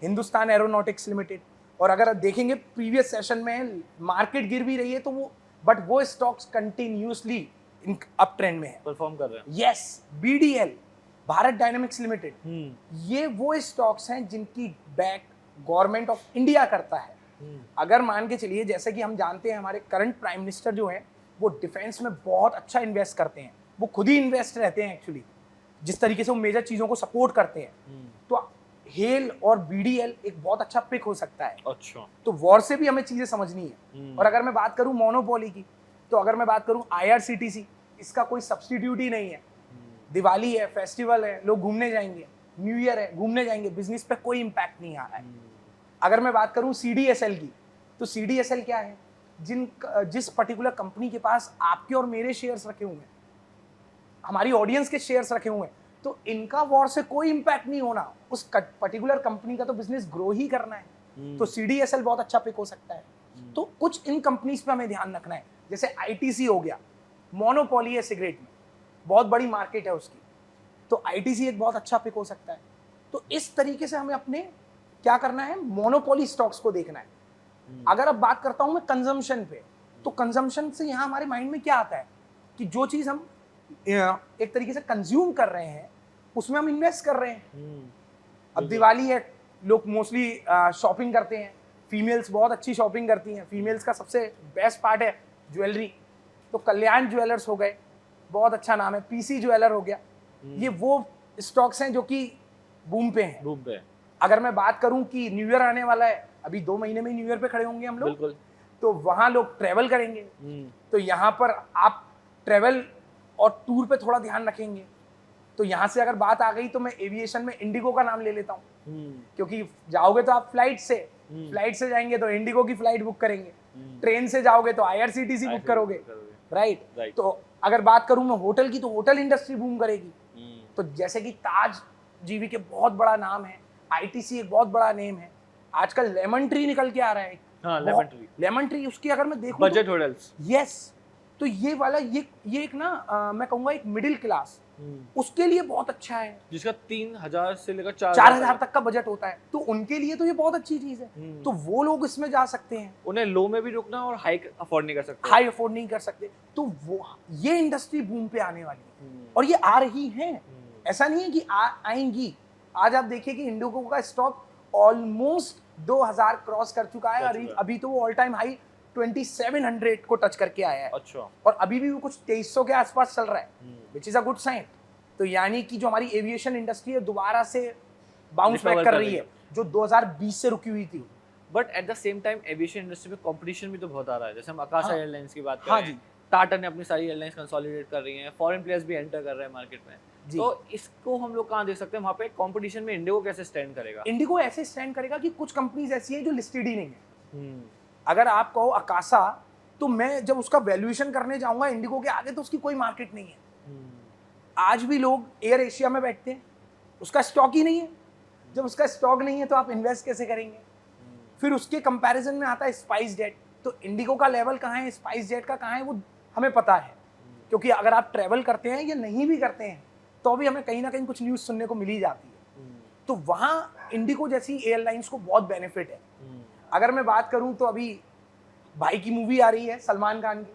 [SPEAKER 2] हिंदुस्तान एरोनॉटिक्स लिमिटेड। और अगर देखेंगे प्रीवियस सेशन में मार्केट गिर भी रही है तो वो स्टॉक्स कंटिन्यूसली अप ट्रेंड में है,
[SPEAKER 1] परफॉर्म कर रहे हैं।
[SPEAKER 2] Yes, BDL, Bharat dynamics limited, ये वो स्टॉक्स हैं जिनकी बैक गवर्नमेंट ऑफ इंडिया करता है। अगर मान के चलिए, जैसे कि हम जानते हैं हमारे करंट प्राइम मिनिस्टर जो हैं वो डिफेंस में बहुत अच्छा इन्वेस्ट करते हैं, वो खुद ही इन्वेस्ट रहते हैं एक्चुअली, जिस तरीके से वो मेजर चीज़ों को सपोर्ट करते हैं। तो हेल और बीडीएल एक बहुत अच्छा पिक हो सकता है।
[SPEAKER 1] अच्छा,
[SPEAKER 2] तो वॉर से भी हमें चीज़ें समझनी है। और अगर मैं बात करूं मोनोपोली की, तो अगर मैं बात करूं आईआरसीटीसी, इसका कोई सब्स्टिट्यूट ही नहीं है। दिवाली है, फेस्टिवल है, लोग घूमने जाएंगे, न्यू ईयर है, घूमने जाएंगे, बिजनेस पे कोई इम्पैक्ट नहीं आ रहा है। अगर मैं बात करूं सीडीएसएल की, तो सीडीएसएल क्या है, जिस पर्टिकुलर कंपनी के पास आपके और मेरे शेयर्स रखे हुए हैं, हमारी ऑडियंस के शेयर्स रखे हुए हैं, तो इनका वॉर से कोई इम्पैक्ट नहीं होना, उस पर्टिकुलर कंपनी का तो बिजनेस ग्रो ही करना है। तो सीडीएसएल बहुत अच्छा पिक हो सकता है। तो कुछ इन कंपनीज पे हमें ध्यान रखना है, जैसे आईटीसी हो गया, मोनोपोली है सिगरेट में, बहुत बड़ी मार्केट है उसकी, तो आईटीसी एक बहुत अच्छा पिक हो सकता है। तो इस तरीके से हमें अपने क्या करना है, मोनोपोली स्टॉक्स को देखना है। अगर अब बात करता हूं मैं कंजम्पशन पे, तो कंजम्पशन से यहाँ हमारे माइंड में क्या आता है कि जो चीज हम एक तरीके से कंज्यूम कर रहे हैं उसमें हम इन्वेस्ट कर रहे हैं। अब दिवाली है, लोग मोस्टली शॉपिंग करते हैं, फीमेल्स बहुत अच्छी शॉपिंग करती हैं, फीमेल्स का सबसे बेस्ट पार्ट है ज्वेलरी, तो कल्याण ज्वेलर्स हो गए, बहुत अच्छा नाम है, पीसी ज्वेलर हो गया, ये वो स्टॉक्स हैं जो कि बूम पे हैं।
[SPEAKER 1] बूम पे।
[SPEAKER 2] अगर मैं बात करूं कि न्यू ईयर आने वाला है, अभी 2 महीने में न्यू ईयर पे खड़े होंगे हम लोग,
[SPEAKER 1] बिल्कुल।
[SPEAKER 2] तो वहां लोग ट्रेवल करेंगे, तो यहाँ पर आप ट्रेवल और टूर पे थोड़ा ध्यान रखेंगे। तो यहाँ से अगर बात आ गई तो मैं एविएशन में इंडिगो का नाम ले लेता हूँ, क्योंकि जाओगे तो आप फ्लाइट से जाएंगे तो इंडिगो की फ्लाइट बुक करेंगे, ट्रेन से जाओगे तो आईआरसीटीसी बुक करोगे, राइट। तो अगर बात करूं मैं होटल की, तो होटल इंडस्ट्री बूम करेगी। तो जैसे कि ताज जीवी के बहुत बड़ा नाम है, आईटीसी एक बहुत बड़ा नेम है, आजकल लेमन ट्री निकल के आ रहा है।
[SPEAKER 1] हाँ,
[SPEAKER 2] लेमन ट्री उसकी अगर मैं देखूं
[SPEAKER 1] बजट होटल्स,
[SPEAKER 2] यस, तो ये वाला ये एक ना मैं कहूंगा एक मिडिल क्लास, उसके लिए बहुत अच्छा है,
[SPEAKER 1] जिसका 3,000 से लेकर
[SPEAKER 2] 4,000 तक का बजट होता है, तो उनके लिए तो ये बहुत अच्छी चीज है। तो वो लोग इसमें जा सकते हैं,
[SPEAKER 1] उन्हें लो में भी रुकना और हाई अफोर्ड नहीं कर सकते,
[SPEAKER 2] हाई अफोर्ड नहीं कर सकते, तो वो ये इंडस्ट्री बूम पे आने वाली है और ये आ रही है। ऐसा नहीं है कि आएंगी। आज आप देखिए कि इंडिगो का स्टॉक ऑलमोस्ट 2,000 क्रॉस कर चुका है और अभी तो वो ऑल टाइम हाई 2700 को टच करके आया है।
[SPEAKER 1] अच्छा।
[SPEAKER 2] और अभी भी वो कुछ 2300 के आसपास चल रहा है, which is a good sign. तो यानी कि जो हमारी एविएशन इंडस्ट्री है दोबारा से बाउंस बैक कर रही है, जो 2020 से रुकी हुई थी।
[SPEAKER 1] But at the same time aviation industry में कंपटीशन भी तो बहुत आ रहा है, जैसे हम आकाशा एयरलाइंस की बात करें, टाटा ने अपनी सारी एयरलाइंस कंसोलिडेट कर रही हैं, फॉरेन प्लेयर्स भी एंटर कर रहे हैं मार्केट में, तो इसको हम लोग कहाँ देख सकते हैं, वहाँ पे कंपटीशन में इंडिगो कैसे स्टैंड करेगा?
[SPEAKER 2] इंडिगो ऐसे स्टैंड करेगा कि कुछ कंपनीज ऐसी हैं जो लिस्टेड ही नहीं है। अगर आप कहो आकाशा, तो मैं जब उसका वैल्यूएशन करने जाऊंगा इंडिगो के आगे, तो उसकी कोई मार्केट नहीं है। आज भी लोग एयर एशिया में बैठते हैं, उसका स्टॉक ही नहीं है। जब उसका स्टॉक नहीं है तो आप इन्वेस्ट कैसे करेंगे? फिर उसके कंपैरिजन में आता है स्पाइस जेट, तो इंडिगो का लेवल कहाँ है, स्पाइस जेट का कहाँ है, वो हमें पता है, क्योंकि अगर आप ट्रैवल करते हैं या नहीं भी करते हैं तो भी हमें कहीं ना कहीं कुछ न्यूज़ सुनने को मिल ही जाती है। तो वहाँ इंडिगो जैसी एयरलाइंस को बहुत बेनिफिट है। अगर मैं बात करूँ तो अभी भाई की मूवी आ रही है सलमान खान की,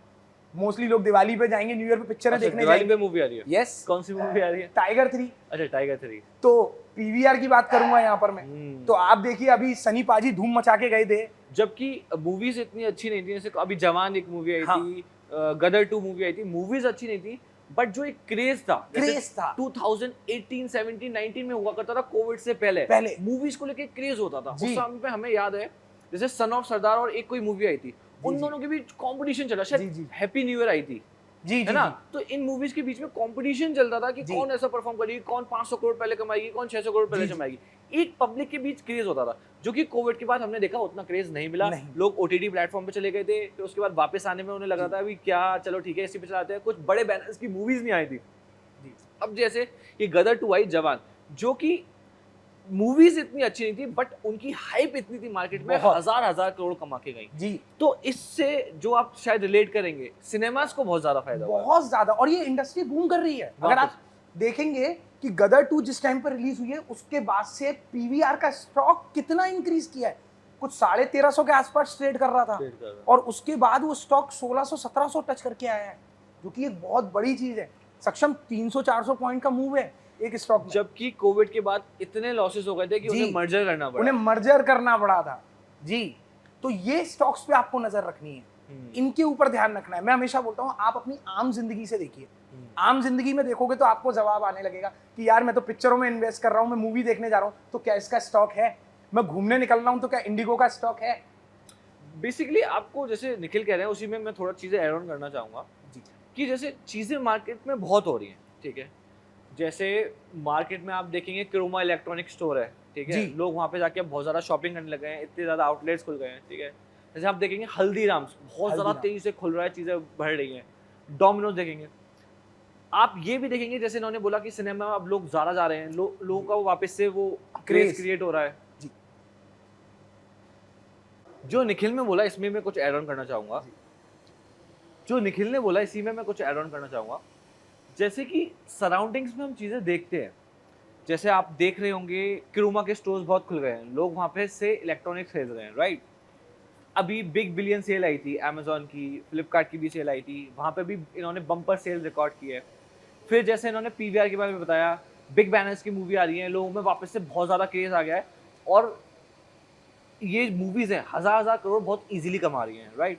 [SPEAKER 2] मोस्टली लोग दिवाली पे जाएंगे, न्यू ईयर पे पिक्चर देखने
[SPEAKER 1] दिवाली पे मूवी आ रही है?
[SPEAKER 2] यस।
[SPEAKER 1] कौन सी मूवी आ रही है?
[SPEAKER 2] टाइगर 3।
[SPEAKER 1] अच्छा, टाइगर 3।
[SPEAKER 2] तो पीवीआर की बात करूंगा यहाँ पर मैं, तो आप देखिए अभी सनी पाजी धूम मचा के गए थे,
[SPEAKER 1] जबकि मूवीज इतनी अच्छी नहीं थी। जैसे अभी जवान एक मूवी आई थी, गदर 2 मूवी आई थी, मूवीज अच्छी नहीं थी, बट जो एक क्रेज था 2018, 17, 19 में हुआ करता था, कोविड से पहले मूवीज को लेके क्रेज होता था। उस समय पे हमें याद है जैसे सन ऑफ सरदार और एक कोई मूवी आई थी, उन दोनों के बीच कंपटीशन चला, शायद हैप्पी न्यू ईयर आई थी,
[SPEAKER 2] जी
[SPEAKER 1] है
[SPEAKER 2] जी
[SPEAKER 1] ना?
[SPEAKER 2] जी
[SPEAKER 1] तो इन मूवीज के बीच में कंपटीशन चलता था कि
[SPEAKER 2] जी।
[SPEAKER 1] कौन ऐसा परफॉर्म करेगी, कौन 500 करोड़ पहले कमाएगी, कौन 600 करोड़ पहले
[SPEAKER 2] जी जी
[SPEAKER 1] कमाएगी। एक पब्लिक के बीच क्रेज होता था, जो कि कोविड के बाद हमने देखा उतना क्रेज नहीं मिला।
[SPEAKER 2] नहीं।
[SPEAKER 1] लोग ओटीटी प्लेटफॉर्म पे चले गए थे, फिर उसके बाद वापस आने में उन्हें लग रहा
[SPEAKER 2] जी
[SPEAKER 1] था अभी क्या, चलो ठीक है इसी पे चलाते हैं। कुछ बड़े बैनर्स की मूवीज नहीं आई थी।
[SPEAKER 2] जी
[SPEAKER 1] अब जैसे ये गदर 2 आई, जवान, जो कि मूवीज इतनी अच्छी नहीं थी बट उनकी हाइप इतनी थी मार्केट में,
[SPEAKER 2] बहुत।
[SPEAKER 1] हजार हजार करोड़ कमा के गई।
[SPEAKER 2] जी
[SPEAKER 1] तो इससे जो आप शायद रिलेट करेंगे, सिनेमास को बहुत ज्यादा फायदा हुआ है।
[SPEAKER 2] बहुत ज्यादा, और ये इंडस्ट्री बूम कर रही है। अगर
[SPEAKER 1] वापस।
[SPEAKER 2] आप देखेंगे कि गदर 2 जिस टाइम पर रिलीज हुई है, उसके बाद से पीवीआर का स्टॉक कितना इंक्रीज किया है। कुछ 1350 के आसपास ट्रेड कर रहा था,
[SPEAKER 1] Trade कर रहा है।
[SPEAKER 2] और उसके बाद वो स्टॉक 1600-1700 टच करके आया है, जो कि एक बहुत बड़ी चीज है। सक्षम 300-400 पॉइंट का मूव है एक स्टॉक में।
[SPEAKER 1] जबकि कोविड के बाद इतने लॉसेस हो गए थे कि
[SPEAKER 2] जी।
[SPEAKER 1] उन्हें मर्जर करना पड़ा।
[SPEAKER 2] उन्हें मर्जर करना पड़ा था। जी, तो ये स्टॉक्स पे आपको नजर रखनी है, इनके ऊपर ध्यान रखना है। मैं हमेशा बोलता हूँ, आप अपनी आम जिंदगी से देखिए। आम जिंदगी में देखोगे तो आपको जवाब आने लगेगा कि यार मैं तो पिक्चरों में इन्वेस्ट कर रहा हूँ, मैं मूवी देखने जा रहा हूँ, तो क्या इसका स्टॉक है? मैं घूमने निकल रहा हूँ, तो क्या इंडिगो का स्टॉक है?
[SPEAKER 1] बेसिकली आपको जैसे निखिल कह रहे हैं, उसी में मैं थोड़ा चीजें ऐड ऑन करना चाहूंगा
[SPEAKER 2] जी
[SPEAKER 1] कि जैसे चीजें मार्केट में बहुत हो रही हैं, ठीक है। जैसे मार्केट में आप देखेंगे क्रोमा इलेक्ट्रॉनिक स्टोर है, ठीक है।
[SPEAKER 2] जी।
[SPEAKER 1] लोग वहाँ पे जाके अब बहुत ज़्यादा शॉपिंग करने लगे हैं, इतने ज़्यादा आउटलेट्स खुल गए हैं, ठीक है। जैसे आप देखेंगे हल्दीराम्स बहुत ज़्यादा
[SPEAKER 2] हल्दीराम।
[SPEAKER 1] तेज़ी से खुल रहा है, चीज़ें बढ़ रही हैं। डोमिनोज देखेंगे आप, ये भी देखेंगे जैसे इन्होंने बोला कि सिनेमा में अब लोग ज़्यादा जा रहे हैं, लोगों का वो वापस से वो क्रेज
[SPEAKER 2] Craze।
[SPEAKER 1] क्रिएट हो रहा है।
[SPEAKER 2] जी
[SPEAKER 1] जो निखिल ने बोला इसमें मैं कुछ ऐड ऑन करना चाहूँगा, जो निखिल ने बोला इसी में मैं कुछ ऐड ऑन करना चाहूँगा। जैसे कि सराउंडिंग्स में हम चीज़ें देखते हैं, जैसे आप देख रहे होंगे क्रोमा के स्टोर्स बहुत खुल गए हैं, लोग वहाँ पे से इलेक्ट्रॉनिक्स खरीद रहे हैं, राइट। अभी बिग बिलियन सेल आई थी अमेजोन की, फ्लिपकार्ट की भी सेल आई थी, वहाँ पे भी इन्होंने बम्पर सेल रिकॉर्ड की है। फिर जैसे इन्होंने पीवीआर के बारे में बताया, बिग बैनर्स की मूवी आ रही है, लोगों में वापस से बहुत ज़्यादा क्रेज आ गया है, और ये मूवीज़ हैं हज़ार हज़ार करोड़ बहुत इजीली कमा रही हैं, राइट।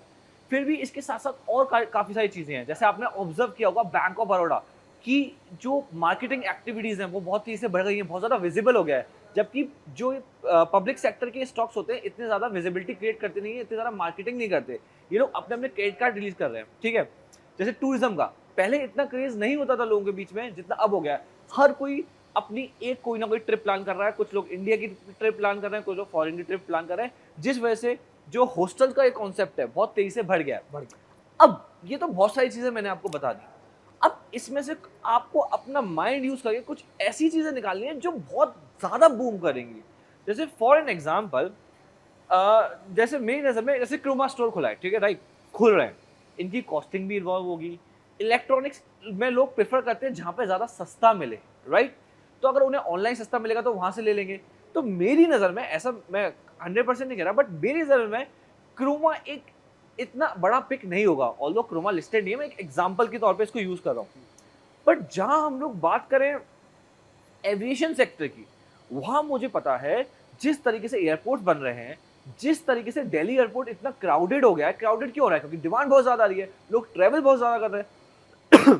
[SPEAKER 1] फिर भी इसके साथ साथ और काफ़ी सारी चीज़ें हैं, जैसे आपने ऑब्जर्व किया होगा बैंक ऑफ बड़ौदा की जो मार्केटिंग एक्टिविटीज़ हैं वो बहुत तेज़ी से बढ़ गई हैं, बहुत ज़्यादा विजिबल हो गया है। जबकि जो पब्लिक सेक्टर के स्टॉक्स होते हैं इतने ज़्यादा विजिबिलिटी क्रिएट करते नहीं है, इतनी ज़्यादा मार्केटिंग नहीं करते। ये लोग अपने अपने क्रेडिट कार्ड रिलीज कर रहे हैं, ठीक है। जैसे टूरिज्म का पहले इतना क्रेज नहीं होता था लोगों के बीच में जितना अब हो गया है। हर कोई अपनी एक कोई ना कोई ट्रिप प्लान कर रहा है, कुछ लोग इंडिया की ट्रिप प्लान कर रहे हैं, कुछ लोग फॉरेन की ट्रिप प्लान कर रहे हैं, जिस वजह से जो हॉस्टल का एक कॉन्सेप्ट है बहुत तेजी से बढ़ गया है।
[SPEAKER 2] बढ़ गया।
[SPEAKER 1] अब ये तो बहुत सारी चीजें मैंने आपको बता दी, अब इसमें से आपको अपना माइंड यूज करके कुछ ऐसी चीजें निकालनी है जो बहुत ज्यादा बूम करेंगी। जैसे फॉर एन एग्जाम्पल, जैसे मेरी नजर में जैसे क्रोमा स्टोर खुला है, ठीक है, राइट, खुल रहे हैं, इनकी कॉस्टिंग भी इन्वॉल्व होगी। इलेक्ट्रॉनिक्स में लोग प्रेफर करते हैं जहाँ पे ज़्यादा सस्ता मिले, राइट। तो अगर उन्हें ऑनलाइन सस्ता मिलेगा तो वहाँ से ले लेंगे। तो मेरी नज़र में, ऐसा मैं 100% नहीं कह रहा, बट मेरी नज़र में क्रोमा एक इतना बड़ा पिक नहीं होगा। ऑल्दो क्रोमा लिस्टेड नहीं है, मैं एक एग्जाम्पल के तौर पे इसको यूज़ कर रहा हूँ। बट जहाँ हम लोग बात करें एविएशन सेक्टर की, वहाँ मुझे पता है जिस तरीके से एयरपोर्ट बन रहे हैं, जिस तरीके से दिल्ली एयरपोर्ट इतना क्राउडेड हो गया है। क्राउडेड क्यों हो रहा है? क्योंकि डिमांड बहुत ज़्यादा आ रही है, लोग ट्रैवल बहुत ज़्यादा कर रहे हैं।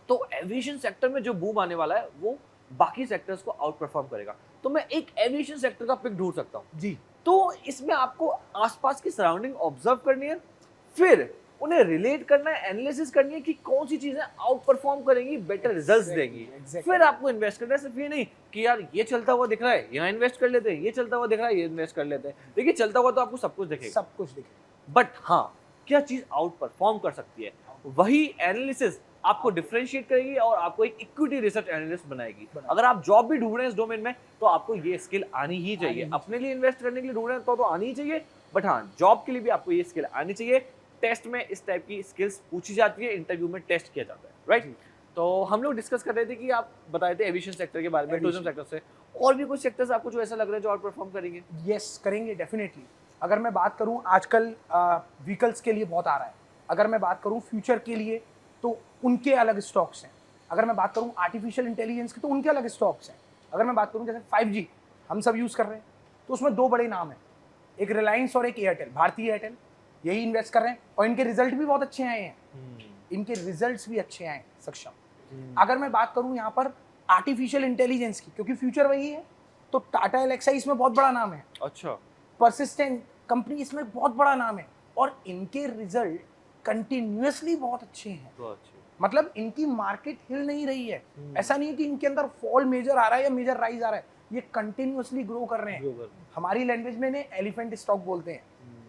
[SPEAKER 1] तो एविएशन सेक्टर में जो बूम आने वाला है वो बाकी सेक्टर्स को आउट परफॉर्म करेगा। तो मैं एक एविएशन सेक्टर का पिक ढूंढ सकता हूँ।
[SPEAKER 2] जी
[SPEAKER 1] तो इसमें आपको आसपास की सराउंडिंग ऑब्जर्व करनी है, फिर उन्हें रिलेट करना है, एनालिसिस करनी है कि कौन सी चीजें आउट परफॉर्म करेंगी, बेटर रिजल्ट्स देंगी। फिर आपको इन्वेस्ट करना है। सिर्फ ये नहीं कि यार ये चलता हुआ दिख रहा है यहाँ इन्वेस्ट कर लेते हैं, ये चलता हुआ दिख रहा है ये इन्वेस्ट कर लेते हैं। देखिए चलता हुआ तो आपको सब कुछ दिखेगा,
[SPEAKER 2] सब कुछ दिखे,
[SPEAKER 1] बट हाँ क्या चीज आउट परफॉर्म कर सकती है, वही एनालिसिस आपको डिफरेंशिएट करेगी और आपको एक इक्विटी रिसर्च एनालिस्ट बनाएगी। अगर आप जॉब भी ढूंढ रहे हैं इस डोमेन में तो आपको ये स्किल आनी ही चाहिए। अपने लिए इन्वेस्ट करने के लिए ढूंढ रहे हैं तो आनी ही चाहिए, बट हाँ जॉब के लिए भी आपको ये स्किल आनी चाहिए। टेस्ट में इस टाइप की स्किल्स पूछी जाती है, इंटरव्यू में टेस्ट किया जाता है, राइट। तो हम लोग डिस्कस कर रहे थे कि आप बताए थे एविएशन सेक्टर के बारे में, टूरिज्म सेक्टर से और भी कुछ सेक्टर्स आपको जो ऐसा लग रहा है जो आउट परफॉर्म करेंगे।
[SPEAKER 2] यस करेंगे डेफिनेटली। अगर मैं बात करूं आजकल व्हीकल्स के लिए बहुत आ रहा है, अगर मैं बात करूं फ्यूचर के लिए तो उनके अलग स्टॉक्स हैं, अगर मैं बात करूं आर्टिफिशियल इंटेलिजेंस की तो उनके अलग स्टॉक्स हैं, अगर मैं बात करूं जैसे 5G हम सब यूज़ कर रहे हैं तो उसमें दो बड़े नाम हैं, एक रिलायंस और एक एयरटेल, भारतीय एयरटेल, यही इन्वेस्ट कर रहे हैं और इनके रिजल्ट भी बहुत अच्छे आए हैं, इनके रिजल्ट्स भी अच्छे आए सक्षम। अगर मैं बात करूं यहाँ पर आर्टिफिशियल इंटेलिजेंस की, क्योंकि फ्यूचर वही है, तो टाटा एलेक्सा इसमें बहुत बड़ा नाम है,
[SPEAKER 1] अच्छा,
[SPEAKER 2] परसिस्टेंट कंपनी इसमें बहुत बड़ा नाम है और इनके रिजल्ट कंटिन्यूअसली बहुत अच्छे हैं।
[SPEAKER 1] बहुत अच्छे।
[SPEAKER 2] मतलब इनकी मार्केट हिल नहीं रही है। ऐसा नहीं है कि इनके अंदर फॉल मेजर आ रहा है या मेजर राइज आ रहा है, ये कंटिन्यूअसली ग्रो कर रहे हैं। हमारी लैंग्वेज में इन्हें एलिफेंट स्टॉक बोलते हैं।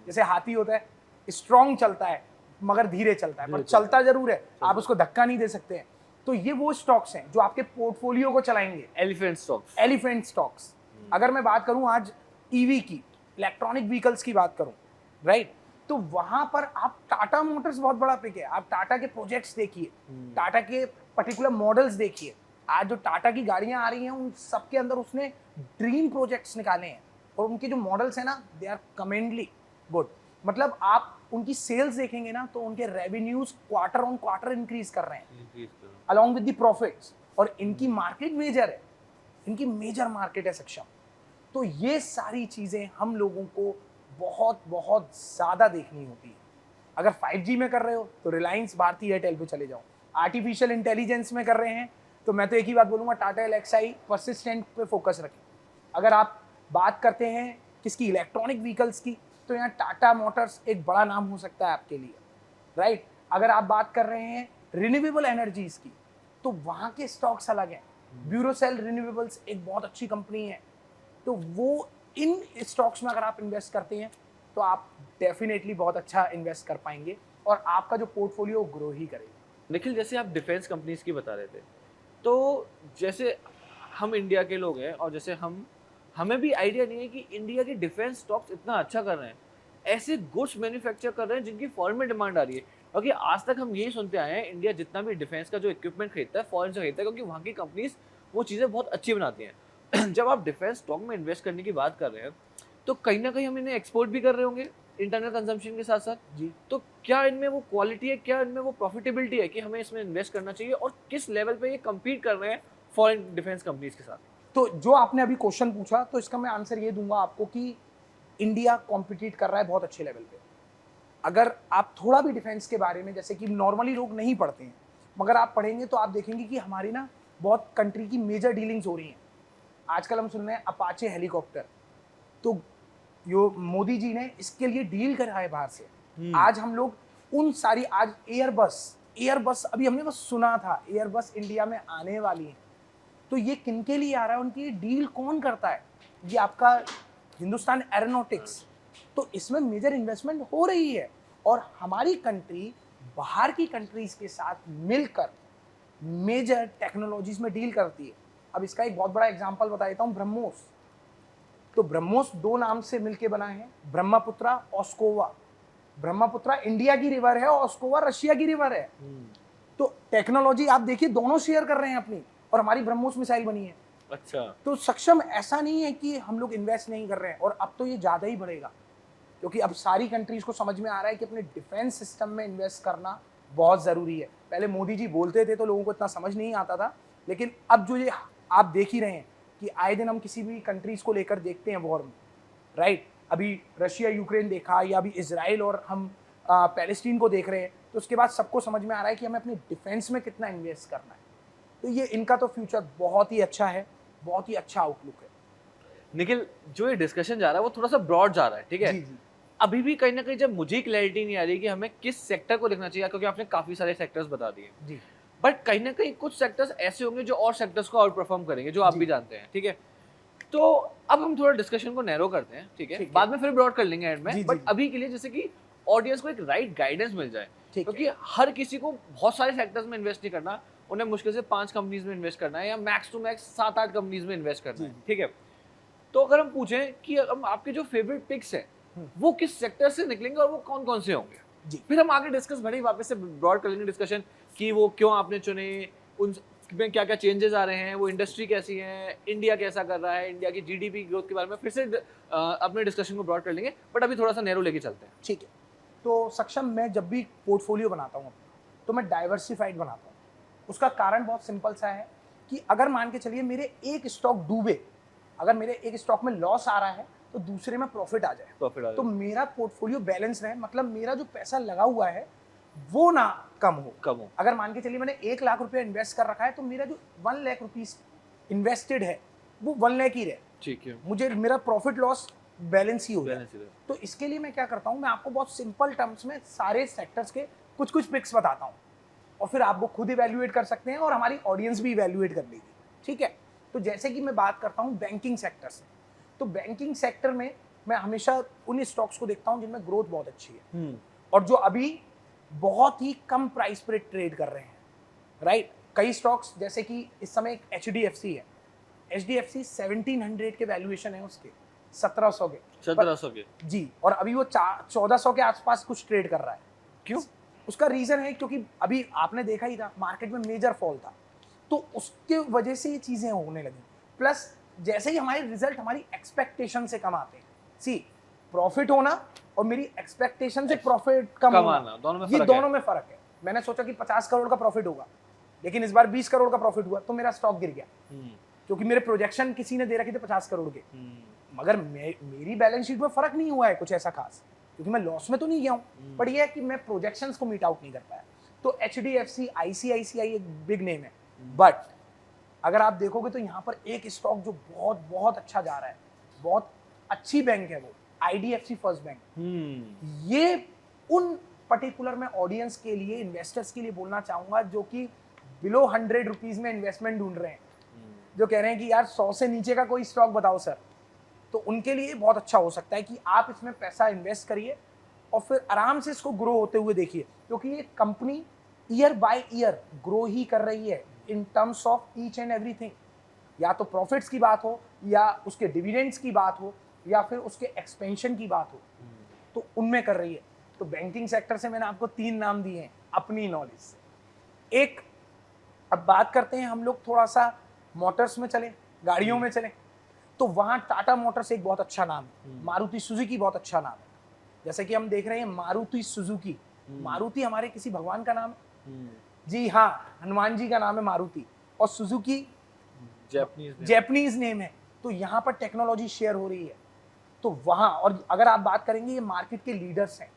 [SPEAKER 2] जैसे हाथी होता है, स्ट्रॉन्ग चलता है मगर धीरे चलता है, पर चलता जरूर है, आप उसको धक्का नहीं दे सकते हैं। तो ये वो स्टॉक्स हैं जो आपके पोर्टफोलियो को चलाएंगे।
[SPEAKER 1] Elephant stocks.
[SPEAKER 2] Elephant stocks. अगर मैं बात करूं आज ईवी की, इलेक्ट्रॉनिक व्हीकल्स की बात करूं, राइट, तो वहां पर आप टाटा मोटर्स बहुत बड़ा पिक है। आप टाटा के प्रोजेक्ट्स देखिए, टाटा के पर्टिकुलर मॉडल्स देखिए। आज जो टाटा की गाड़ियां आ रही हैं उन सबके अंदर उसने ड्रीम प्रोजेक्ट्स निकाले हैं, और उनके जो मॉडल्स हैं ना, दे आर कमेंडली गुड। मतलब आप उनकी सेल्स देखेंगे ना तो उनके revenues quarter on quarter increase कर रहे हैं अलॉन्ग विद द प्रॉफिट्स, और इनकी मार्केट मेजर है, इनकी मेजर मार्केट है सक्षम। तो ये सारी चीजें हम लोगों को बहुत बहुत ज्यादा देखनी होती है। अगर 5G में कर रहे हो तो रिलायंस, भारती एयरटेल पे चले जाओ। आर्टिफिशियल इंटेलिजेंस में कर रहे हैं तो मैं तो एक ही बात बोलूंगा, टाटा एलेक्साई परसिस्टेंट पे फोकस रखें। अगर आप बात करते हैं किसकी, इलेक्ट्रॉनिक व्हीकल्स की, तो यहाँ टाटा मोटर्स एक बड़ा नाम हो सकता है आपके लिए, राइट। अगर आप बात कर रहे हैं रिन्यूएबल एनर्जीज की, तो वहाँ के स्टॉक्स अलग हैं। ब्यूरोसेल रिन्यूएबल्स एक बहुत अच्छी कंपनी है, तो वो इन स्टॉक्स में अगर आप इन्वेस्ट करते हैं तो आप डेफिनेटली बहुत अच्छा इन्वेस्ट कर पाएंगे, और आपका जो पोर्टफोलियो ग्रो ही करेगा।
[SPEAKER 1] निखिल, जैसे आप डिफेंस कंपनीज की बता रहे थे, तो जैसे हम इंडिया के लोग हैं और जैसे हमें भी आइडिया नहीं है कि इंडिया के डिफेंस स्टॉक्स इतना अच्छा कर रहे हैं, ऐसे गुड्स मैन्युफैक्चर कर रहे हैं जिनकी फॉरेन में डिमांड आ रही है। क्योंकि आज तक हम यही सुनते आए हैं, इंडिया जितना भी डिफेंस का जो इक्विपमेंट खरीदता है फॉरेन से खरीदता है, क्योंकि वहाँ की कंपनीज वो चीज़ें बहुत अच्छी बनाती हैं। जब आप डिफेंस स्टॉक में इन्वेस्ट करने की बात कर रहे हैं तो कहीं ना कहीं हम इन्हें एक्सपोर्ट भी कर रहे होंगे इंटरनल कंजम्पशन के साथ साथ
[SPEAKER 2] जी।
[SPEAKER 1] तो क्या इनमें वो क्वालिटी है, क्या इनमें वो प्रॉफिटेबिलिटी है कि हमें इसमें इन्वेस्ट करना चाहिए, और किस लेवल पे ये कम्पीट कर रहे हैं फॉरेन डिफेंस कंपनीज के साथ?
[SPEAKER 2] तो जो आपने अभी क्वेश्चन पूछा, तो इसका मैं आंसर ये दूंगा आपको कि इंडिया कॉम्पिटिट कर रहा है बहुत अच्छे लेवल पे। अगर आप थोड़ा भी डिफेंस के बारे में, जैसे कि नॉर्मली लोग नहीं पढ़ते हैं, मगर आप पढ़ेंगे तो आप देखेंगे कि हमारी ना बहुत कंट्री की मेजर डीलिंग्स हो रही हैं। आजकल हम सुन रहे हैं अपाचे हेलीकॉप्टर, तो यो मोदी जी ने इसके लिए डील करा है बाहर से। आज हम लोग उन सारी, आज एयरबस अभी हमने बस सुना था, एयरबस इंडिया में आने वाली है। तो ये किनके लिए आ रहा है, उनकी डील कौन करता है? ये आपका हिंदुस्तान एरोनॉटिक्स। तो इसमें मेजर इन्वेस्टमेंट हो रही है, और हमारी कंट्री बाहर की कंट्रीज के साथ मिलकर मेजर टेक्नोलॉजीज में डील करती है। अब इसका एक बहुत बड़ा एग्जांपल बता देता हूँ, ब्रह्मोस। तो ब्रह्मोस दो नाम से मिलके बना है, ब्रह्मपुत्रा, ऑस्कोवा। ब्रह्मपुत्रा इंडिया की रिवर है, ऑस्कोवा रशिया की रिवर है। तो टेक्नोलॉजी आप देखिए, दोनों शेयर कर रहे हैं अपनी, और हमारी ब्रह्मोस मिसाइल बनी है।
[SPEAKER 1] अच्छा।
[SPEAKER 2] तो सक्षम ऐसा नहीं है कि हम लोग इन्वेस्ट नहीं कर रहे हैं, और अब तो ये ज़्यादा ही बढ़ेगा, क्योंकि अब सारी कंट्रीज को समझ में आ रहा है कि अपने डिफेंस सिस्टम में इन्वेस्ट करना बहुत ज़रूरी है। पहले मोदी जी बोलते थे तो लोगों को इतना समझ नहीं आता था, लेकिन अब जो ये आप देख ही रहे हैं कि आए दिन हम किसी भी कंट्रीज को लेकर देखते हैं वॉर में, राइट। अभी रशिया यूक्रेन देखा, या अभी इजराइल और हम पैलेस्टीन को देख रहे हैं, तो उसके बाद सबको समझ में आ रहा है कि हमें अपने डिफेंस में कितना इन्वेस्ट करना है। तो ये इनका तो फ्यूचर बहुत ही अच्छा है, बहुत ही अच्छा आउटलुक है।
[SPEAKER 1] निखिल, जो ये डिस्कशन जा रहा है वो थोड़ा सा ब्रॉड जा रहा है, ठीक है?
[SPEAKER 2] जी जी।
[SPEAKER 1] अभी भी कहीं ना कहीं जब मुझे क्लैरिटी नहीं आ रही कि हमें किस सेक्टर को देखना चाहिए, क्योंकि आपने काफी सारे सेक्टर्स बता दिए
[SPEAKER 2] जी।
[SPEAKER 1] बट कहीं ना कहीं कुछ सेक्टर्स ऐसे होंगे जो और सेक्टर्स को आउट परफॉर्म करेंगे, जो आप भी जानते हैं, ठीक है? तो अब हम थोड़ा डिस्कशन को नैरो करते हैं, ठीक है? बाद में फिर ब्रॉड कर लेंगे एंड में, बट अभी के लिए जैसे कि ऑडियंस को एक राइट गाइडेंस मिल जाए, क्योंकि हर किसी को बहुत सारे सेक्टर्स में इन्वेस्ट नहीं करना, उन्हें मुश्किल से 5 कंपनीज में इन्वेस्ट करना है, या मैक्स टू मैक्स 7-8 कंपनीज में इन्वेस्ट करना है, ठीक है? तो अगर हम पूछें कि हम आपके जो फेवरेट पिक्स हैं वो किस सेक्टर से निकलेंगे और वो कौन कौन से होंगे, फिर हम आगे डिस्कस भले ही वापस से ब्रॉड कर लेंगे डिस्कशन कि वो क्यों आपने चुने, उन में क्या क्या चेंजेस आ रहे हैं, वो इंडस्ट्री कैसी है, इंडिया कैसा कर रहा है, इंडिया की जीडीपी ग्रोथ के बारे में फिर से अपने डिस्कशन को ब्रॉड कर लेंगे, बट अभी थोड़ा सा नैरो लेके चलते हैं।
[SPEAKER 2] ठीक है। तो सक्षम, मैं जब भी पोर्टफोलियो बनाता हूँ तो मैं डाइवर्सिफाइड बनाता हूँ। उसका कारण बहुत सिंपल सा है कि अगर मान के चलिए मेरे एक स्टॉक डूबे, अगर मेरे एक स्टॉक में लॉस आ रहा है तो दूसरे में प्रॉफिट आ जाए, तो मेरा पोर्टफोलियो बैलेंस रहे, मतलब मेरा जो पैसा लगा हुआ है वो ना कम हो। अगर मान के चलिए मैंने 1 लाख रुपया इन्वेस्ट कर रखा है, तो मेरा जो 1 लाख रुपीस इन्वेस्टेड है वो 1 लाख ही रहे,
[SPEAKER 1] ठीक है,
[SPEAKER 2] मुझे मेरा प्रॉफिट लॉस बैलेंस ही हो जाए। तो इसके लिए मैं क्या करता हूँ, मैं आपको बहुत सिंपल टर्म्स में सारे सेक्टर्स के कुछ कुछ पिक्स बताता हूँ और फिर आप वो खुद इवैल्यूएट कर सकते हैं और हमारी ऑडियंस भी इवैल्यूएट कर लेगी, ठीक है। तो जैसे कि मैं बात करता हूँ बैंकिंग सेक्टर से, तो बैंकिंग सेक्टर में मैं हमेशा उन स्टॉक्स को देखता हूँ जिनमें ग्रोथ बहुत अच्छी है और जो अभी बहुत ही कम प्राइस पर ट्रेड कर रहे हैं, राइट। कई स्टॉक्स जैसे कि इस समय एक HDFC है, HDFC 1700 के वैल्यूएशन है उसके, 1700 के
[SPEAKER 1] 1700 के
[SPEAKER 2] जी, और अभी वो 1400 के आसपास कुछ ट्रेड कर रहा है।
[SPEAKER 1] क्यों?
[SPEAKER 2] उसका रीजन है क्योंकि अभी आपने देखा ही था मार्केट में मेजर फॉल था, तो उसके वजह से ये चीजें होने लगी। प्लस जैसे ही हमारे रिजल्ट हमारी एक्सपेक्टेशन से कम आते हैं, सी प्रॉफिट होना और मेरी एक्सपेक्टेशन से प्रॉफिट कम होना, दोनों में फर्क है। मैंने सोचा कि 50 करोड़ का प्रॉफिट होगा, लेकिन इस बार 20 करोड़ का प्रॉफिट हुआ, तो मेरा स्टॉक गिर गया क्योंकि मेरे प्रोजेक्शन किसी ने दे रखे थे 50 करोड़ के, मगर मेरी बैलेंस शीट में फर्क नहीं हुआ है कुछ ऐसा खास, क्योंकि मैं लॉस में तो नहीं गया हूँ, बट ये है कि मैं प्रोजेक्शंस को मीट आउट नहीं कर पाया। तो HDFC, ICICI एक बिग नेम है, बट अगर आप देखोगे तो यहाँ पर एक स्टॉक जो बहुत बहुत अच्छा जा रहा है, बहुत अच्छी बैंक है, वो IDFC फर्स्ट बैंक। ये उन पर्टिकुलर मैं ऑडियंस के लिए, इन्वेस्टर्स के लिए बोलना चाहूंगा जो कि बिलो 100 रुपीज में इन्वेस्टमेंट ढूंढ रहे हैं, जो कह रहे हैं कि यार 100 से नीचे का कोई स्टॉक बताओ सर, तो उनके लिए बहुत अच्छा हो सकता है कि आप इसमें पैसा इन्वेस्ट करिए और फिर आराम से इसको ग्रो होते हुए देखिए, क्योंकि ये company year by year grow ही कर रही है in terms of each and everything, या तो प्रॉफिट्स की बात हो, या उसके डिविडेंड्स की बात हो, या फिर उसके एक्सपेंशन की बात हो, तो उनमें कर रही है। तो बैंकिंग सेक्टर से मैंने आपको 3 नाम दिए हैं अपनी नॉलेज से। एक, अब बात करते हैं हम लोग थोड़ा सा मोटर्स में चले, गाड़ियों में चले, तो वहाँ टाटा मोटर्स एक बहुत अच्छा नाम है, मारुति सुजुकी बहुत अच्छा नाम है। जैसे कि हम देख रहे हैं मारुति सुजुकी, मारुति हमारे किसी भगवान का नाम है, जी हाँ, हनुमान जी का नाम है मारुति, और सुजुकी जैपनीज नेम है। तो यहाँ पर टेक्नोलॉजी शेयर हो रही है, तो वहाँ, और अगर आप बात करेंगे ये मार्केट के लीडर्स हैं,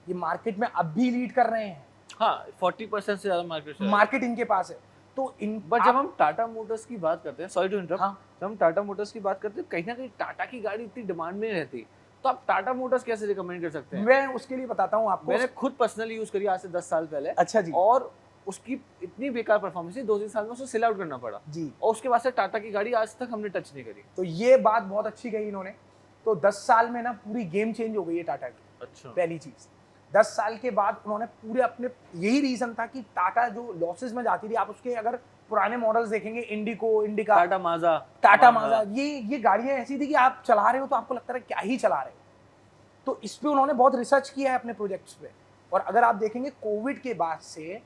[SPEAKER 2] ये मार्केट में अब भी लीड कर रहे हैं।
[SPEAKER 1] हाँ, 40% से ज्यादा
[SPEAKER 2] मार्केट इनके पास है। तो
[SPEAKER 1] बट जब हम टाटा मोटर्स की बात करते हैं, सॉरी टू इंटरप्ट,
[SPEAKER 2] हाँ,
[SPEAKER 1] जब हम टाटा मोटर्स की बात करते हैं, कहीं ना कहीं टाटा की गाड़ी इतनी डिमांड में रहती, तो आप टाटा मोटर्स कैसे रिकमेंड कर सकते हैं?
[SPEAKER 2] मैं उसके लिए बताता हूँ आपको,
[SPEAKER 1] मैंने खुद पर्सनली यूज करी आज से 10 साल पहले।
[SPEAKER 2] अच्छा जी।
[SPEAKER 1] और उसकी इतनी बेकार परफॉर्मेंस थी, 2-3 साल में उसे सेल आउट करना पड़ा
[SPEAKER 2] जी,
[SPEAKER 1] और उसके बाद से टाटा की गाड़ी आज तक हमने टच नहीं करी।
[SPEAKER 2] तो ये बात बहुत अच्छी कही इन्होंने। तो 10 साल में ना पूरी गेम चेंज हो गई है टाटा की।
[SPEAKER 1] अच्छा,
[SPEAKER 2] पहली चीज, 10 साल के बाद उन्होंने पूरे अपने, यही रीजन था कि टाटा जो लॉसेस में जाती थी, आप उसके अगर पुराने मॉडल्स देखेंगे, इंडिको, इंडिका, टाटा माजा, ये गाड़ियां ऐसी थी कि आप चला रहे हो तो आपको लगता है क्या ही चला रहे हो। तो इस पे उन्होंने बहुत रिसर्च किया है अपने प्रोजेक्ट्स पे, और अगर आप देखेंगे कोविड के बाद से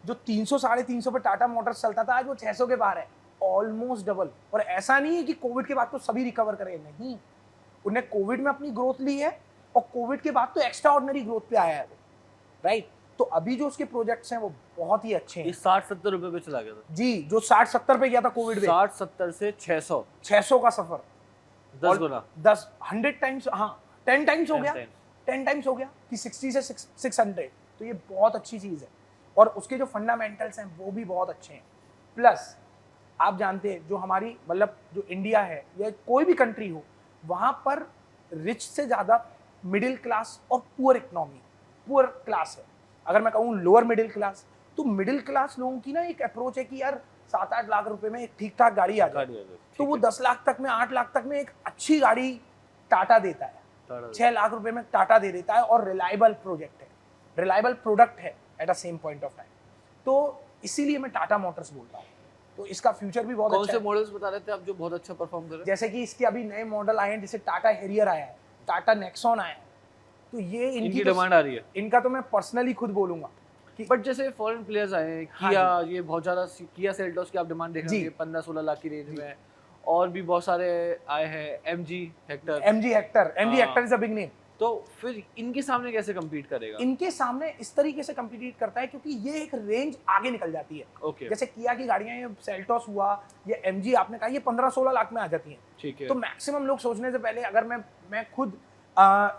[SPEAKER 2] जो 300-350 पे टाटा मोटर्स चलता था, आज वो 600 के पार है, ऑलमोस्ट डबल। और ऐसा नहीं है कि कोविड के बाद तो सभी रिकवर करे, नहीं, उन्हें कोविड में अपनी ग्रोथ ली है और कोविड के बाद तो एक्स्ट्रा ऑर्डिनरी ग्रोथ पे आया है वो, राइट। तो अभी जो उसके प्रोजेक्ट्स हैं वो बहुत ही अच्छे हैं।
[SPEAKER 1] 60-70 रुपए पे चला गया था
[SPEAKER 2] जी, जो 60-70 पे गया था कोविड में,
[SPEAKER 1] 60-70 से 600
[SPEAKER 2] का सफर,
[SPEAKER 1] 10 गुना,
[SPEAKER 2] 100 टाइम्स, हाँ 10 टाइम्स हो गया, 10 टाइम्स हो गया कि 60 से 600। तो ये बहुत अच्छी चीज़ है, और उसके जो फंडामेंटल्स हैं वो भी बहुत अच्छे हैं। प्लस आप जानते हैं जो हमारी, मतलब जो इंडिया है या कोई भी कंट्री हो, वहाँ पर रिच से ज़्यादा मिडिल क्लास और पुअर इकोनॉमी, पुअर क्लास है। अगर मैं कहूँ लोअर मिडिल क्लास, तो मिडिल क्लास लोगों की ना एक अप्रोच है कि यार 7-8 लाख रुपए में एक ठीक ठाक गाड़ी आ जाए, तो वो 10 लाख तक में, 8 लाख तक में एक अच्छी गाड़ी टाटा देता है, 6 लाख रुपए में टाटा दे देता है, और रिलायबल प्रोजेक्ट है, रिलायबल प्रोडक्ट है at a same point of time. तो इसीलिए मैं टाटा मोटर्स बोलता हूँ। तो इसका फ्यूचर भी बहुत अच्छा है।
[SPEAKER 1] कौन से मॉडल्स बता रहे थे आप जो बहुत अच्छा परफॉर्म कर रहे हैं?
[SPEAKER 2] जैसे कि इसके अभी नए मॉडल आए हैं, जैसे टाटा हैरियर आया है, टाटा नेक्सॉन आया है, तो ये इनकी
[SPEAKER 1] डिमांड आ रही है।
[SPEAKER 2] इनका तो मैं पर्सनली खुद बोलूंगा कि,
[SPEAKER 1] बट जैसे फॉरेन प्लेयर्स आए हैं,
[SPEAKER 2] हाँ
[SPEAKER 1] किया, ये बहुत ज्यादा, किया सेल्टोस की आप डिमांड देख रहे हैं 15-16 लाख की रेंज में, और भी बहुत सारे आए हैं, MG Hector is a big name. तो फिर इनके सामने कैसे compete करेगा?
[SPEAKER 2] इनके सामने इस तरीके से compete करता है क्योंकि ये एक रेंज आगे निकल जाती है।
[SPEAKER 1] Okay.
[SPEAKER 2] जैसे किया की गाड़ियां, ये सेल्टोस हुआ, ये MG आपने कहा, ये 15-16 लाख में आ जाती हैं।
[SPEAKER 1] ठीक है।
[SPEAKER 2] तो मैक्सिमम लोग सोचने से पहले, अगर मैं खुद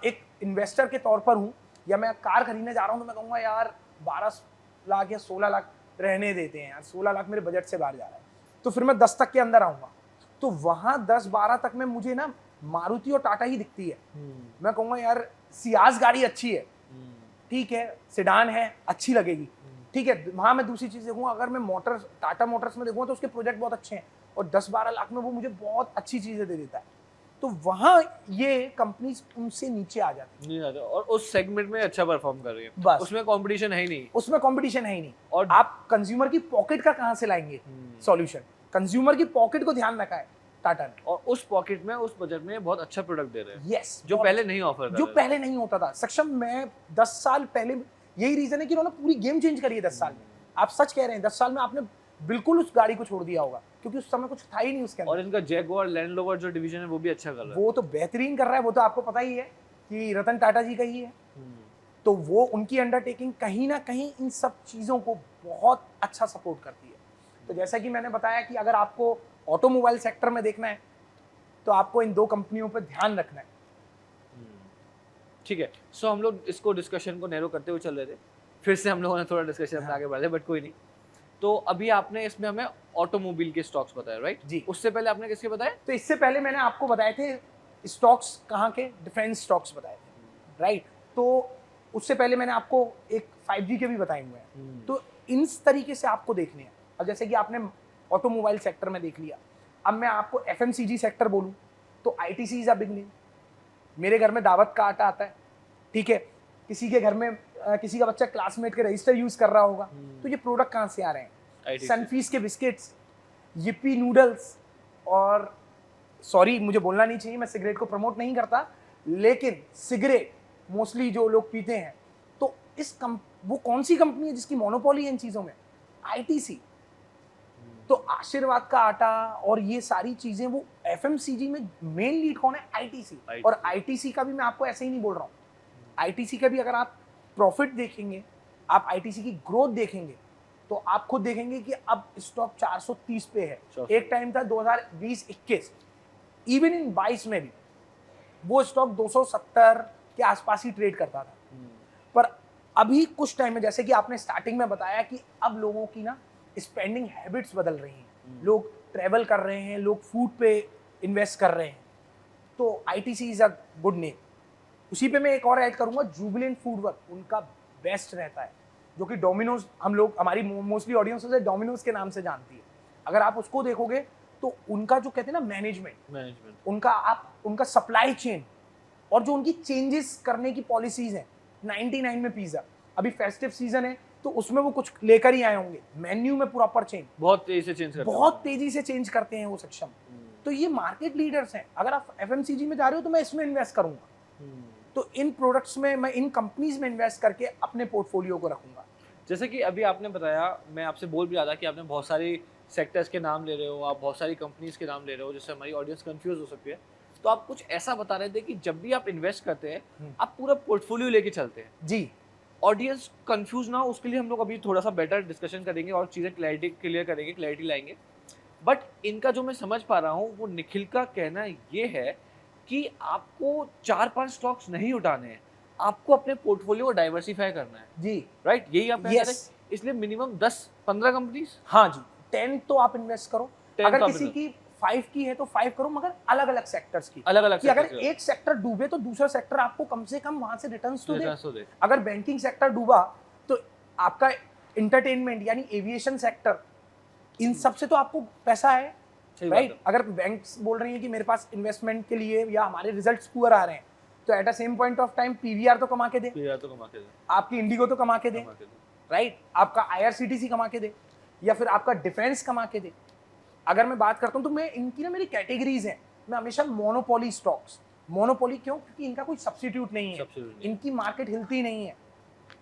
[SPEAKER 2] एक इन्वेस्टर के तौर पर हूँ, या मैं कार खरीदने जा रहा हूँ, तो मैं कहूँगा यार 12 लाख या 16 लाख रहने देते हैं यार, 16 लाख मेरे बजट से बाहर जा रहा है, तो फिर मैं 10 तक के अंदर आऊँगा। तो वहाँ 10-12 तक में मुझे ना मारुति और टाटा ही दिखती है। मैं कहूँगा यार सियाज गाड़ी अच्छी है, ठीक है, सेडान है, अच्छी लगेगी, ठीक है। वहाँ मैं दूसरी चीज़ देखूंगा, अगर मैं मोटर्स, टाटा मोटर्स में देखूंगा तो उसके प्रोजेक्ट बहुत अच्छे हैं और 10-12 लाख में वो मुझे बहुत अच्छी चीज़ें दे देता है। तो वहाँ ये कंपनीज उनसे नीचे आ जाती
[SPEAKER 1] नहीं आता, और उस सेगमेंट में अच्छा परफॉर्म कर रही है,
[SPEAKER 2] बस।
[SPEAKER 1] उसमें कंपटीशन है ही नहीं।
[SPEAKER 2] उसमें कंपटीशन है ही नहीं।
[SPEAKER 1] और
[SPEAKER 2] और आप कंज्यूमर की पॉकेट का कहाँ से लाएंगे सॉल्यूशन? कंज्यूमर की पॉकेट को ध्यान रखा है टाटा ने।
[SPEAKER 1] और उस पॉकेट में, उस बजट में बहुत अच्छा प्रोडक्ट दे रहे हैं,
[SPEAKER 2] यस,
[SPEAKER 1] जो पहले नहीं ऑफर कर
[SPEAKER 2] जो
[SPEAKER 1] रहे थे।
[SPEAKER 2] पहले नहीं होता था। सक्षम में 10 साल पहले, यही रीजन है कि उन्होंने पूरी गेम चेंज करी है 10 साल में। आप सच कह रहे हैं, 10 साल में आपने बिल्कुल उस गाड़ी को छोड़ दिया होगा, क्योंकि उस समय कुछ था ही नहीं उसके अंदर।
[SPEAKER 1] और इनका जैगुआर लैंड रोवर जो डिवीजन है वो भी अच्छा कर रहा है।
[SPEAKER 2] वो तो बेहतरीन कर रहा है, वो तो आपको पता ही है कि रतन टाटा जी का ही है। तो वो उनकी अंडरटेकिंग कहीं ना कहीं इन सब चीज़ों को बहुत अच्छा सपोर्ट करती है। तो जैसा कि मैंने बताया कि अगर आपको ऑटोमोबाइल सेक्टर में देखना है तो आपको इन दो कंपनियों पर ध्यान रखना है।
[SPEAKER 1] ठीक है, सो हम लोग इसको डिस्कशन को नैरो करते हुए चल रहे थे, फिर से हम लोगों ने थोड़ा डिस्कशन अपना आगे बढ़े, बट कोई नहीं। तो अभी आपने इसमें हमें ऑटोमोबाइल के स्टॉक्स बताए, राइट
[SPEAKER 2] जी।
[SPEAKER 1] उससे पहले आपने किसके बताए?
[SPEAKER 2] तो इससे पहले मैंने आपको बताए थे स्टॉक्स, कहाँ के? डिफेंस स्टॉक्स बताए थे, राइट। तो उससे पहले मैंने आपको एक 5G के भी बताए हुए हैं। तो इस तरीके से आपको देखने हैं। अब जैसे कि आपने ऑटोमोबाइल सेक्टर में देख लिया, अब मैं आपको FMCG सेक्टर बोलूं तो ITC is a big name. मेरे घर में दावत का आटा आता है, ठीक है, किसी के घर में किसी का बच्चा क्लासमेट के रजिस्टर यूज कर रहा होगा, तो ये प्रोडक्ट कहाँ से आ रहे हैं?
[SPEAKER 1] ITC।
[SPEAKER 2] सनफीस्ट के बिस्किट्स, yippee नूडल्स, और सॉरी मुझे बोलना नहीं चाहिए, मैं सिगरेट को प्रमोट नहीं करता, लेकिन सिगरेट मोस्टली जो लोग पीते हैं, तो वो कौन सी कंपनी है जिसकी मोनोपोली है इन चीज़ों में? ITC। तो आशीर्वाद का आटा और ये सारी चीजें, वो FMCG में मेन लीड कौन है? ITC। और ITC का भी मैं आपको ऐसे ही नहीं बोल रहा हूँ, ITC का भी अगर आप प्रॉफिट देखेंगे, आप ITC की ग्रोथ देखेंगे, तो आप खुद देखेंगे कि अब स्टॉक 430 पे है। एक टाइम था 2020-21, इवन इन 22 में भी वो स्टॉक 270 के आसपास ही ट्रेड करता था। पर अभी कुछ टाइम में, जैसे कि आपने स्टार्टिंग में बताया कि अब लोगों की ना स्पेंडिंग हैबिट्स बदल रही हैं, लोग ट्रैवल कर रहे हैं, लोग फूड पे इन्वेस्ट कर रहे हैं, तो ITC is a good name. उसी पे मैं एक और ऐड करूंगा, जुबिलेंट फूड वर्क, उनका बेस्ट रहता है, जो कि डोमिनोज, हम लोग, हमारी मोस्टली ऑडियंस उसे डोमिनोज के नाम से जानती है। अगर आप उसको देखोगे तो उनका जो कहते हैं ना मैनेजमेंट, उनका सप्लाई चेन और जो उनकी चेंजेस करने की पॉलिसीज हैं, 99 में पिज्जा, अभी फेस्टिव सीजन है तो उसमें वो कुछ लेकर ही आए होंगे, मेन्यू में प्रॉपर चेंज,
[SPEAKER 1] बहुत तेजी से चेंज
[SPEAKER 2] करते हैं वो सक्षम। तो ये मार्केट लीडर्स हैं। अगर आप FMCG में जा रहे हो तो मैं इसमें इन्वेस्ट करूंगा, तो इन प्रोडक्ट्स में, मैं इन कंपनीज में इन्वेस्ट करके अपने पोर्टफोलियो को रखूंगा।
[SPEAKER 1] जैसे कि अभी आपने बताया, मैं आपसे बोल भी रहा था कि आपने बहुत सारी सेक्टर्स के नाम ले रहे हो, आप बहुत सारी कंपनीज के नाम ले रहे हो, जिससे हमारी ऑडियंस कंफ्यूज हो सकती है। तो आप कुछ ऐसा बता रहे थे कि जब भी आप इन्वेस्ट करते हैं आप पूरा पोर्टफोलियो लेके चलते हैं
[SPEAKER 2] जी।
[SPEAKER 1] ऑडियंस कंफ्यूज ना हो उसके लिए हम लोग अभी थोड़ा सा बेटर डिस्कशन करेंगे और चीज़ें क्लियर करेंगे, क्लैरिटी लाएंगे। बट इनका जो मैं समझ पा रहा हूँ, वो निखिल का कहना ये है कि आपको 4-5 स्टॉक्स नहीं उठाने हैं, आपको अपने पोर्टफोलियो को डाइवर्सिफाई करना है
[SPEAKER 2] जी,
[SPEAKER 1] राइट, यही आप कहना
[SPEAKER 2] Yes.
[SPEAKER 1] चाहते हैं। इसलिए मिनिमम 10-15 कंपनीज,
[SPEAKER 2] हाँ जी, 10 तो आप इन्वेस्ट करो।
[SPEAKER 1] 10
[SPEAKER 2] अगर
[SPEAKER 1] तो आप
[SPEAKER 2] किसी
[SPEAKER 1] invest-
[SPEAKER 2] की 5 की है तो 5 करो, मगर अलग अलग सेक्टर्स की।
[SPEAKER 1] अलग-अलग
[SPEAKER 2] कि अगर
[SPEAKER 1] sectors के।
[SPEAKER 2] एक सेक्टर डूबे तो दूसरा सेक्टर आपको कम से कम वहां से रिटर्न्स तो दे।
[SPEAKER 1] Returns तो दे।
[SPEAKER 2] अगर बैंकिंग सेक्टर डूबा तो आपका इंटरटेनमेंट यानी एविएशन सेक्टर, इन सब से तो आपको पैसा है,
[SPEAKER 1] सही बात
[SPEAKER 2] राइट।
[SPEAKER 1] है।
[SPEAKER 2] अगर बैंक्स बोल रही हैं कि मेरे पास इन्वेस्टमेंट के लिए या हमारे रिजल्ट्स पुअर आ रहे हैं, तो at a same point of time PVR तो कमा के दे,
[SPEAKER 1] PR तो कमा के दे,
[SPEAKER 2] आपकी इंडिगो तो कमा के दे, राइट, आपका IRCTC कमा के दे, या फिर आपका डिफेंस कमा के दे। अगर मैं बात करता हूँ तो मैं इनकी ना, मेरी कैटेगरीज हैं, मैं हमेशा मोनोपोली स्टॉक्स, मोनोपोली क्यों? क्योंकि इनका कोई सब्स्टिट्यूट नहीं है, इनकी मार्केट हिलती नहीं है,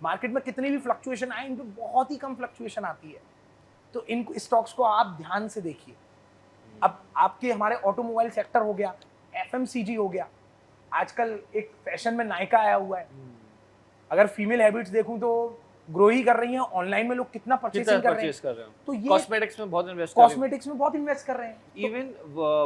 [SPEAKER 2] मार्केट में कितनी भी फ्लक्चुएशन आए, इन पे बहुत ही कम फ्लक्चुएशन आती है। तो इन स्टॉक्स को आप ध्यान से देखिए। अब आपके हमारे ऑटोमोबाइल सेक्टर हो गया, FMCG हो गया, आजकल एक फैशन में नायका आया हुआ है, अगर फीमेल हैबिट्स देखूं तो ग्रो ही कर रही हैं, ऑनलाइन में लोग कितना परचेसिंग कर रहे हैं, तो ये
[SPEAKER 1] कॉस्मेटिक्स में बहुत इन्वेस्ट कर रहे हैं,
[SPEAKER 2] कॉस्मेटिक्स में बहुत इन्वेस्ट कर रहे हैं,
[SPEAKER 1] इवन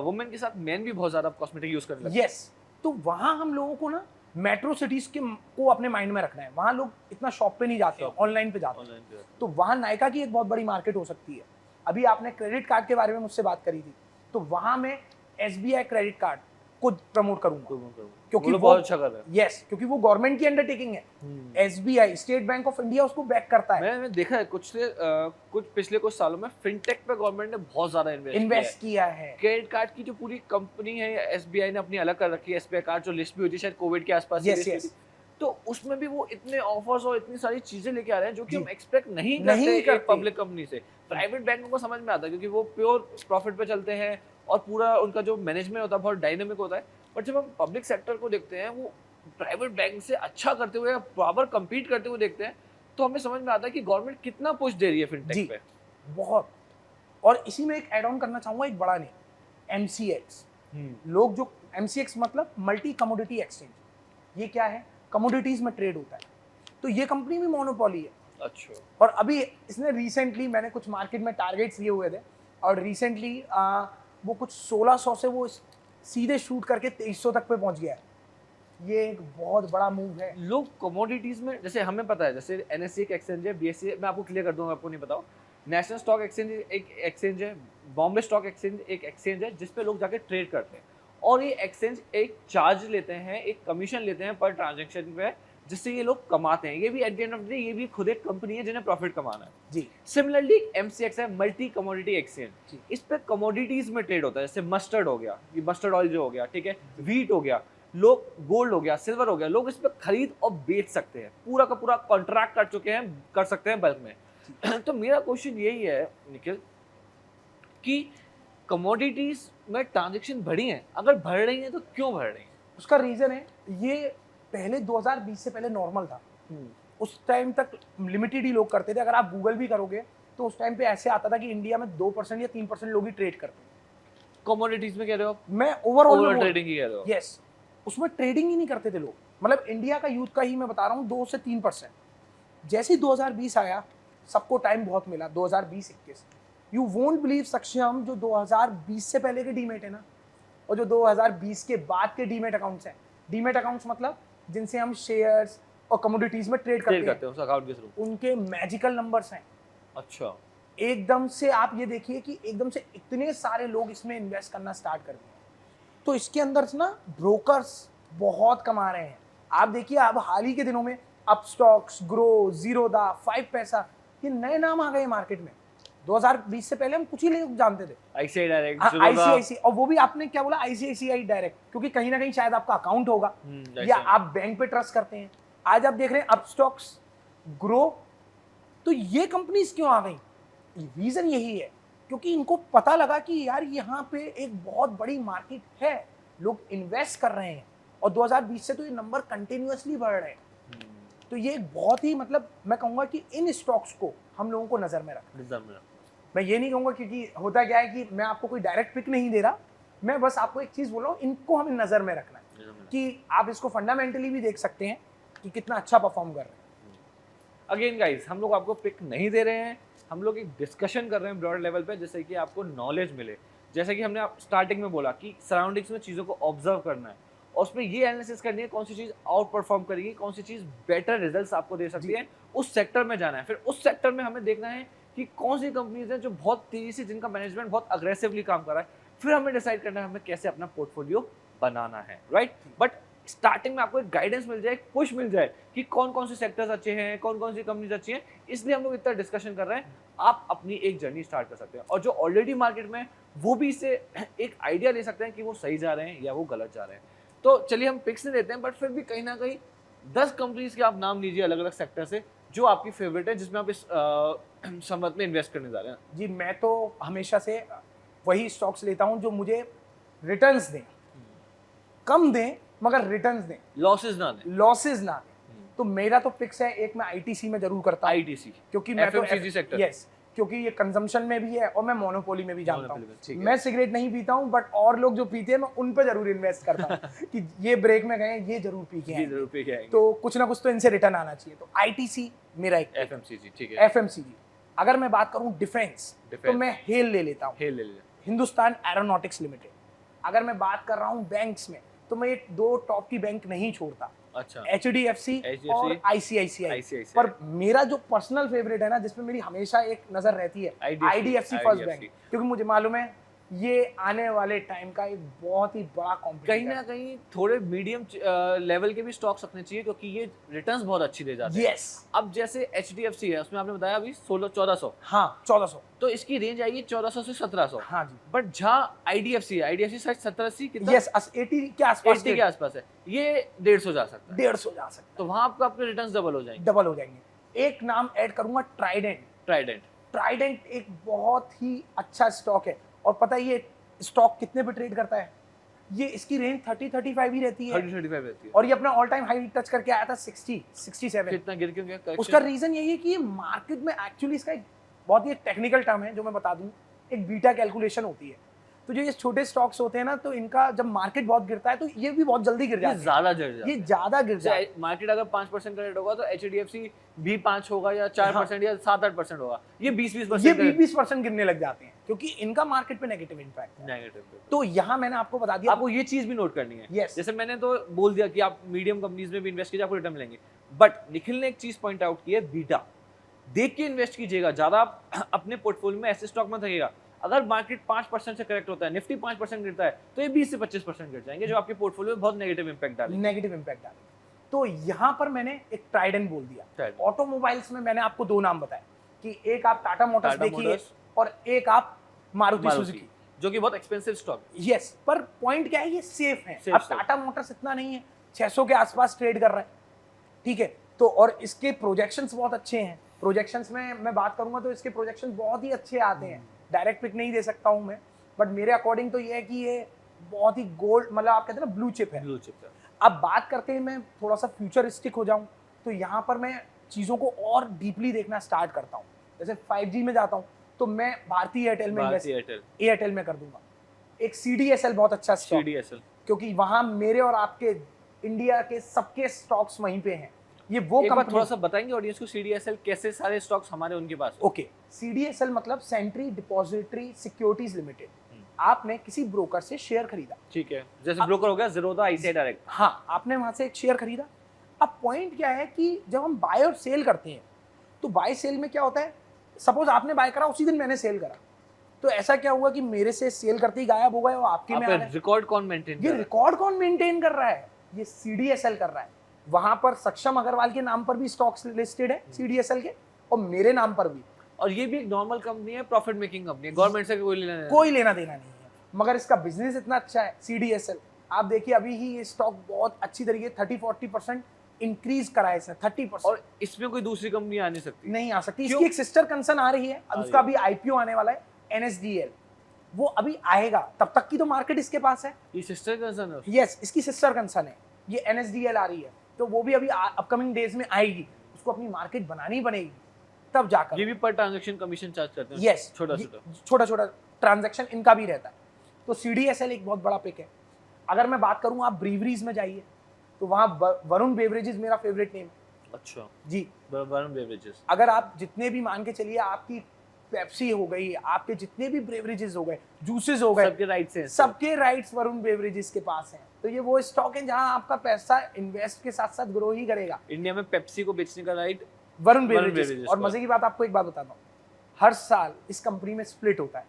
[SPEAKER 1] वुमेन के साथ मेन भी बहुत ज्यादा कॉस्मेटिक यूज करने लगे।
[SPEAKER 2] यस। तो वहां हम लोगों को ना मेट्रो सिटीज के को अपने माइंड में रखना है, वहां लोग इतना शॉप पे नहीं जाते, ऑनलाइन पे जाते हैं, तो वहां नायका की एक बहुत बड़ी मार्केट हो सकती है। अभी आपने क्रेडिट कार्ड के बारे में मुझसे बात करी थी, तो वहां में SBI क्रेडिट कार्ड को प्रमोट करूंगा, क्योंकि
[SPEAKER 1] वो बहुत अच्छा कर रहा है।
[SPEAKER 2] यस, क्योंकि वो गवर्नमेंट की अंडरटेकिंग है। SBI, state bank of India उसको बैक करता है।
[SPEAKER 1] मैंने देखा है कुछ पिछले कुछ सालों में फिनटेक पे गवर्नमेंट ने बहुत ज्यादा
[SPEAKER 2] इन्वेस्ट किया है।
[SPEAKER 1] क्रेडिट कार्ड की जो पूरी कंपनी है एसबीआई ने अपनी अलग कर रखी है, एसबीआई कार्ड जो लिस्ट भी होती है शायद कोविड के आसपास की
[SPEAKER 2] Yes,
[SPEAKER 1] list
[SPEAKER 2] yes.
[SPEAKER 1] हुई थी। तो उसमें भी वो इतने ऑफर्स और इतनी सारी चीजें लेके आ रहे हैं जो कि
[SPEAKER 2] जी।
[SPEAKER 1] हम एक्सपेक्ट नहीं
[SPEAKER 2] नहीं
[SPEAKER 1] करते एक
[SPEAKER 2] करते।
[SPEAKER 1] पब्लिक कंपनी से। प्राइवेट बैंकों को समझ में आता है क्योंकि वो प्योर प्रॉफिट पे चलते हैं और पूरा उनका जो मैनेजमेंट होता है बहुत डायनेमिक होता है। बट जब हम पब्लिक सेक्टर को देखते हैं वो प्राइवेट बैंक से अच्छा करते हुए या बराबर compete करते हुए देखते हैं, तो हमें समझ में आता है कि गवर्नमेंट कितना पुश दे रही है
[SPEAKER 2] जी,
[SPEAKER 1] फिनटेक पे।
[SPEAKER 2] बहुत। और इसी में एक ऐड ऑन करना चाहूंगा, एक बड़ा नेम, एमसीएक्स। लोग जो एमसीएक्स मतलब मल्टी कमोडिटी एक्सचेंज, ये क्या है? कमोडिटीज में ट्रेड होता है। तो ये कंपनी भी मोनोपोली है।
[SPEAKER 1] अच्छा।
[SPEAKER 2] और अभी इसने रिसेंटली, मैंने कुछ मार्केट में टारगेट्स लिए हुए थे और रिसेंटली वो कुछ 1600 से वो सीधे शूट करके 2300 तक पे पहुंच गया है। ये एक बहुत बड़ा मूव है।
[SPEAKER 1] लोग कमोडिटीज में, जैसे हमें पता है जैसे एनएससी एक एक्सचेंज है, बीएससी, मैं आपको क्लियर कर दूंगा, आपको नहीं बताओ। नेशनल स्टॉक एक्सचेंज एक एक्सचेंज है, बॉम्बे स्टॉक एक्सचेंज एक एक्सचेंज है जिसपे लोग जाके ट्रेड करते हैं और ये एक्सचेंज एक चार्ज लेते हैं, एक कमीशन लेते हैं पर ट्रांजैक्शन पे, जिससे ये लोग कमाते हैं। ये भी at the end of the day ये भी खुद एक कंपनी है जिन्हें प्रॉफिट कमाना है।
[SPEAKER 2] जी।
[SPEAKER 1] सिमिलरली एमसीएक्स है, मल्टी कमोडिटी
[SPEAKER 2] जी।
[SPEAKER 1] एक्सचेंज। इस पे कमोडिटीज में ट्रेड होता है, जैसे मस्टर्ड हो गया, ये मस्टर्ड ऑयल जो हो गया, ठीक है, व्हीट हो गया, लोग गोल्ड हो गया, सिल्वर हो गया, लोग इस पे खरीद और बेच सकते हैं, पूरा का पूरा कॉन्ट्रैक्ट कर चुके हैं, कर सकते हैं बल्क में। तो मेरा क्वेश्चन यही है निखिल कि कमोडिटीज में ट्रांजैक्शन बढ़ी हैं, अगर बढ़ रही हैं तो क्यों बढ़ रही हैं?
[SPEAKER 2] उसका रीजन है, ये पहले 2020 से पहले नॉर्मल था। उस टाइम तक लिमिटेड ही लोग करते थे। अगर आप गूगल भी करोगे तो उस टाइम पे ऐसे आता था कि इंडिया में 2% या 3% लोग ही ट्रेड करते हैं।
[SPEAKER 1] कमोडिटीज में कह रहे हो?
[SPEAKER 2] मैं ओवरऑल
[SPEAKER 1] ओवर ट्रेडिंग ही कह रहे हो?
[SPEAKER 2] यस, उसमें ट्रेडिंग ही नहीं करते थे लोग। मतलब इंडिया का यूथ का ही मैं बता रहा हूँ 2 से 3%। जैसे ही 2020 आया, सबको टाइम बहुत मिला। 2020-21 यू वोंट बिलीव सक्षम, जो 2020 से पहले के डीमेट है ना, और जो 2020 के बाद के डीमेट अकाउंट्स हैं। डीमेट अकाउंट्स मतलब जिनसे हम शेयर्स और कमोडिटीज में ट्रेड करते हैं,
[SPEAKER 1] उस अकाउंट के थ्रू
[SPEAKER 2] उनके मैजिकल नंबर्स हैं।
[SPEAKER 1] अच्छा।
[SPEAKER 2] एकदम से आप ये देखिए कि एकदम से इतने सारे लोग इसमें इन्वेस्ट करना स्टार्ट कर दिए। तो इसके अंदर से ना ब्रोकर्स बहुत कमा रहे हैं। आप देखिए, अब हाल ही के दिनों में अपस्टॉक्स, ग्रो, जीरोदा, 5 पैसा, ये नए नाम आ गए मार्केट में। 2020 से पहले हम कुछ ही लोग जानते थे।
[SPEAKER 1] आईसीआई डायरेक्ट,
[SPEAKER 2] आईसीआईसी, और वो भी आपने क्या बोला, आईसीआईसीआई डायरेक्ट, क्योंकि कहीं ना कहीं शायद आपका अकाउंट होगा या आप बैंक पे ट्रस्ट करते हैं। आज आप देख रहे हैं अपस्टॉक्स, ग्रो, तो ये कंपनीज क्यों आ गई? रीजन यही है क्योंकि इनको पता लगा कि यार यहाँ पे एक बहुत बड़ी मार्केट है, लोग इन्वेस्ट कर रहे हैं और 2020 से तो ये नंबर कंटिन्यूअसली बढ़ रहे हैं। तो ये एक बहुत ही, मतलब मैं कहूँगा कि इन स्टॉक्स को हम लोगों को नज़र में रखना। मैं ये नहीं कहूँगा, क्योंकि होता क्या है कि मैं आपको कोई डायरेक्ट पिक नहीं दे रहा, मैं बस आपको एक चीज़ बोल रहा हूँ, इनको हमें नज़र में रखना है कि आप इसको फंडामेंटली भी देख सकते हैं कि कितना अच्छा परफॉर्म कर रहे हैं।
[SPEAKER 1] अगेन गाइस, हम लोग आपको पिक नहीं दे रहे हैं, हम लोग एक डिस्कशन कर रहे हैं ब्रॉड लेवल पे, जैसे कि आपको नॉलेज मिले। जैसे कि हमने स्टार्टिंग में बोला कि सराउंडिंग्स में चीज़ों को ऑब्जर्व करना है और उसमें ये एनालिसिस करनी है कौन सी चीज़ आउट परफॉर्म करेगी, कौन सी चीज़ बेटर रिजल्ट्स आपको दे सकती है, उस सेक्टर में जाना है। फिर उस सेक्टर में हमें देखना है कि कौन सी कंपनीज हैं जो बहुत तेज़ी से, जिनका मैनेजमेंट बहुत अग्रेसिवली काम कर रहा है। फिर हमें डिसाइड करना है हमें कैसे अपना पोर्टफोलियो बनाना है, राइट? बट स्टार्टिंग में आपको एक गाइडेंस मिल जाए, एक पुश मिल जाए कि कौन कौन से सेक्टर्स अच्छे हैं, कौन कौन सी कंपनीज अच्छी हैं, इसलिए हम लोग इतना डिस्कशन कर रहे हैं। आप अपनी एक जर्नी स्टार्ट कर सकते हैं और जो ऑलरेडी मार्केट में, वो भी इससे एक आइडिया ले सकते हैं कि वो सही जा रहे हैं या वो गलत जा रहे हैं। तो चलिए हम पिक्स नहीं देते हैं, बट फिर भी कहीं ना कहीं 10 कंपनीज के आप नाम लीजिए अलग अलग सेक्टर से जो आपकी फेवरेट है, जिसमें आप इस संवत में इन्वेस्ट करने जा रहे हैं।
[SPEAKER 2] जी, मैं तो हमेशा से वही स्टॉक्स लेता हूं जो मुझे रिटर्न्स दें, कम दें मगर रिटर्न्स दें,
[SPEAKER 1] लॉसेस ना दें। तो मेरा तो फिक्स है, एक मैं आईटीसी में जरूर करता हूं, आईटीसी,
[SPEAKER 2] क्योंकि मैं तो
[SPEAKER 1] FMCG सेक्टर,
[SPEAKER 2] यस, क्योंकि ये कंजम्पशन में भी है और मैं मोनोपोली में भी जानता हूँ।
[SPEAKER 1] ठीक है।
[SPEAKER 2] मैं सिगरेट नहीं पीता हूँ, बट और लोग जो पीते हैं मैं उन पे जरूर इन्वेस्ट करता हूँ कि ये ब्रेक में गए, ये जरूर पी के आएंगे, तो कुछ ना कुछ तो इनसे रिटर्न आना चाहिए। तो आईटीसी मेरा एक,
[SPEAKER 1] एफएमसीजी, ठीक है,
[SPEAKER 2] एफएमसीजी। अगर मैं बात करूँ डिफेंस, तो मैं हेल ले लेता हूँ, हिंदुस्तान एरोनॉटिक्स लिमिटेड। अगर मैं बात कर रहा हूँ बैंक्स में, तो मैं ये 2 टॉप की बैंक नहीं छोड़ता,
[SPEAKER 1] अच्छा,
[SPEAKER 2] HDFC और ICICI। पर मेरा जो पर्सनल फेवरेट है ना, जिसपे मेरी हमेशा एक नजर रहती है, IDFC फर्स्ट बैंक, क्योंकि मुझे मालूम है ये आने वाले टाइम का एक बहुत ही बड़ा
[SPEAKER 1] कहीं
[SPEAKER 2] कॉम्पिटिटर
[SPEAKER 1] ना कहीं थोड़े मीडियम लेवल के भी स्टॉक्स रखने चाहिए क्योंकि ये रिटर्न्स बहुत अच्छी दे जाते हैं।
[SPEAKER 2] यस
[SPEAKER 1] अब जैसे HDFC है, उसमें आपने बताया अभी 16-1400,
[SPEAKER 2] हाँ 1400
[SPEAKER 1] तो इसकी रेंज आएगी 1400 से 1700।
[SPEAKER 2] हाँ जी
[SPEAKER 1] बट जहाँ IDFC है, IDFC शायद 70-80 कितना,
[SPEAKER 2] यस 80 के आसपास
[SPEAKER 1] 80 के आसपास है, ये 150 जा सकता है।
[SPEAKER 2] 150 जा सकता
[SPEAKER 1] तो वहाँ आपको आपके रिटर्न्स डबल हो
[SPEAKER 2] है
[SPEAKER 1] जाएंगे।
[SPEAKER 2] डबल हो जाएंगे। एक नाम ऐड करूंगा ट्राइडेंट।
[SPEAKER 1] ट्राइडेंट
[SPEAKER 2] ट्राइडेंट एक बहुत ही अच्छा स्टॉक है और पता है ये स्टॉक कितने पे ट्रेड करता है? ये इसकी रेंज 30-35 ही रहती है
[SPEAKER 1] 30-35 रहती है।
[SPEAKER 2] और ये अपना ऑल टाइम हाई टच करके आया था 67।
[SPEAKER 1] कितना गिर क्यों गया?
[SPEAKER 2] उसका रीजन यही है कि ये मार्केट में एक्चुअली इसका एक बहुत ही टेक्निकल टर्म है जो मैं बता दूं, एक बीटा कैलकुलेशन होती है। तो जो ये छोटे स्टॉक्स होते हैं ना, तो इनका जब मार्केट बहुत गिरता है तो ये भी बहुत जल्दी गिर
[SPEAKER 1] ये
[SPEAKER 2] जाते हैं,
[SPEAKER 1] ज्यादा गिर जाता
[SPEAKER 2] ये
[SPEAKER 1] है।
[SPEAKER 2] ज्यादा गिर जाता है।
[SPEAKER 1] मार्केट अगर 5% का रेट होगा तो HDFC भी 5 होगा या 4% या 7-8% होगा। ये 20-20%
[SPEAKER 2] ये 20% गिरने लग जाते हैं क्योंकि इनका मार्केट पे नेगेटिव इम्पैक्ट है।
[SPEAKER 1] नेगेटिव।
[SPEAKER 2] तो यहाँ मैंने आपको बता दिया।
[SPEAKER 1] आपको ये चीज भी नोट करनी है।
[SPEAKER 2] Yes.
[SPEAKER 1] जैसे मैंने तो बोल दिया कि आप मीडियम कंपनीज में भी इन्वेस्ट कीजिए, आपको रिटर्न मिलेंगे। बट निखिल ने एक चीज पॉइंट आउट की है, बीटा देख के इन्वेस्ट कीजिएगा। ज्यादा आप अपने पोर्टफोलियो में ऐसे स्टॉक मत रखिएगा। अगर मार्केट 5% से करेक्ट होता है, निफ्टी 5% गिरता है, तो ये 20 से 25% गिर जाएंगे, जो आपके पोर्टफोलियो में बहुत नेगेटिव इंपैक्ट डालेंगे।
[SPEAKER 2] नेगेटिव इम्पैक्ट डालेंगे। तो यहाँ पर मैंने एक ट्राइडेंट बोल दिया।
[SPEAKER 1] Trident।
[SPEAKER 2] ऑटोमोबाइल्स में मैंने आपको दो नाम बताए कि एक आप टाटा मोटर्स
[SPEAKER 1] टाटा
[SPEAKER 2] देखिए
[SPEAKER 1] मोटर्स
[SPEAKER 2] और एक आप मारुति सुजुकी।
[SPEAKER 1] जो कि बहुत एक्सपेंसिव स्टॉक।
[SPEAKER 2] यस, पर पॉइंट क्या है, ये सेफ है।
[SPEAKER 1] Safe,
[SPEAKER 2] अब
[SPEAKER 1] safe।
[SPEAKER 2] टाटा मोटर्स इतना नहीं है, 600 के आसपास ट्रेड कर रहा है, ठीक है। तो और इसके प्रोजेक्शंस बहुत अच्छे हैं। प्रोजेक्शंस में मैं बात करूंगा तो इसके प्रोजेक्शंस बहुत ही अच्छे आते हैं। डायरेक्ट पिक नहीं दे सकता हूं मैं, बट मेरे अकॉर्डिंग तो ये है कि ये बहुत ही गोल्ड, मतलब आप कहते हैं ना ब्लू चिप है।
[SPEAKER 1] ब्लू चिप का।
[SPEAKER 2] अब बात करते हैं, मैं थोड़ा सा फ्यूचरिस्टिक हो जाऊं तो यहाँ पर मैं चीज़ों को और डीपली देखना स्टार्ट करता हूँ। जैसे 5G में जाता हूँ तो मैं भारतीय एयरटेल में
[SPEAKER 1] भारतीय एयरटेल,
[SPEAKER 2] एयरटेल में कर दूंगा। एक CDSL बहुत अच्छा स्टॉक,
[SPEAKER 1] CDSL,
[SPEAKER 2] क्योंकि वहां मेरे और आपके इंडिया के सबके स्टॉक्स वहीं पे हैं। ये वो
[SPEAKER 1] एक बार
[SPEAKER 2] कंपनी।
[SPEAKER 1] थोड़ा सा बताएंगे ऑडियंस को CDSL कैसे सारे स्टॉक्स हमारे उनके पास हैं?
[SPEAKER 2] ओके, CDSL मतलब सेंट्री डिपॉजिटरी सिक्योरिटीज लिमिटेड। आपने किसी ब्रोकर से शेयर खरीदा,
[SPEAKER 1] ठीक है, जैसे ब्रोकर हो गया ज़ीरोधा, ICICI डायरेक्ट।
[SPEAKER 2] हाँ, आपने वहां से एक शेयर खरीदा। अब पॉइंट क्या है कि जब हम बाय और सेल करते हैं तो बाय सेल में क्या होता है, सपोज आपने बाय करा, उसी दिन मैंने सेल करा, तो ऐसा क्या हुआ कि मेरे से सेल करते ही गायब हो गए और आपके में आ गए।
[SPEAKER 1] रिकॉर्ड कौन मेंटेन
[SPEAKER 2] ये रिकॉर्ड कौन मेंटेन कर रहा है? ये CDSL कर रहा है। वहां पर सक्षम अग्रवाल के नाम पर भी स्टॉक्स लिस्टेड है CDSL के, और मेरे नाम पर भी।
[SPEAKER 1] और ये भी एक नॉर्मल कंपनी है, प्रॉफिट मेकिंग कंपनी है, गवर्नमेंट से कोई
[SPEAKER 2] लेना देना नहीं है, मगर इसका बिजनेस इतना अच्छा है CDSL। आप देखिए अभी ही ये स्टॉक बहुत अच्छी तरीके 30-40% इंक्रीज करा है इसने, 30%।
[SPEAKER 1] और इसमें कोई दूसरी कंपनी आ नहीं सकती।
[SPEAKER 2] नहीं आ सकती।
[SPEAKER 1] क्यों?
[SPEAKER 2] इसकी एक सिस्टर कंसर्न आ रही है, अब उसका भी IPO आने वाला है, NSDL। वो अभी आएगा, तब तक की तो मार्केट इसके पास है।
[SPEAKER 1] ये सिस्टर कंसर्न है।
[SPEAKER 2] यस, इसकी सिस्टर कंसर्न है, ये NSDL आ रही है, तो वो भी अभी अपकमिंग डेज में आएगी। उसको अपनी मार्केट बनानी पड़ेगी, तब जाकर।
[SPEAKER 1] ये भी पर ट्रांजैक्शन कमीशन चार्ज करते हैं।
[SPEAKER 2] यस,
[SPEAKER 1] छोटा
[SPEAKER 2] छोटा ट्रांजैक्शन इनका भी रहता है। तो CDSL एक बहुत बड़ा पिक है। अगर मैं बात करूं, आप ब्रीवरीज में जाइए तो वहां वरुण बेवरेजेस मेरा फेवरेट नेम।
[SPEAKER 1] अच्छा
[SPEAKER 2] जी,
[SPEAKER 1] वरुण बेवरेजेस।
[SPEAKER 2] अगर आप जितने भी मान के चलिए, आपकी पेप्सी हो गई, आपके जितने भी ब्रेवरेजेस हो गए, जूसेस हो गए,
[SPEAKER 1] सबके राइट्स हैं,
[SPEAKER 2] सबके राइट्स वरुण बेवरेजेस के पास हैं। तो ये वो स्टॉक है जहां आपका पैसा इन्वेस्ट के साथ साथ ग्रो ही करेगा।
[SPEAKER 1] इंडिया में पेप्सी को बेचने का राइट
[SPEAKER 2] वरुण
[SPEAKER 1] बेवरेजेस
[SPEAKER 2] बेवरेजेस। और
[SPEAKER 1] को।
[SPEAKER 2] मजे की बात आपको एक बात बताता हूँ, हर साल इस कंपनी में स्प्लिट होता है।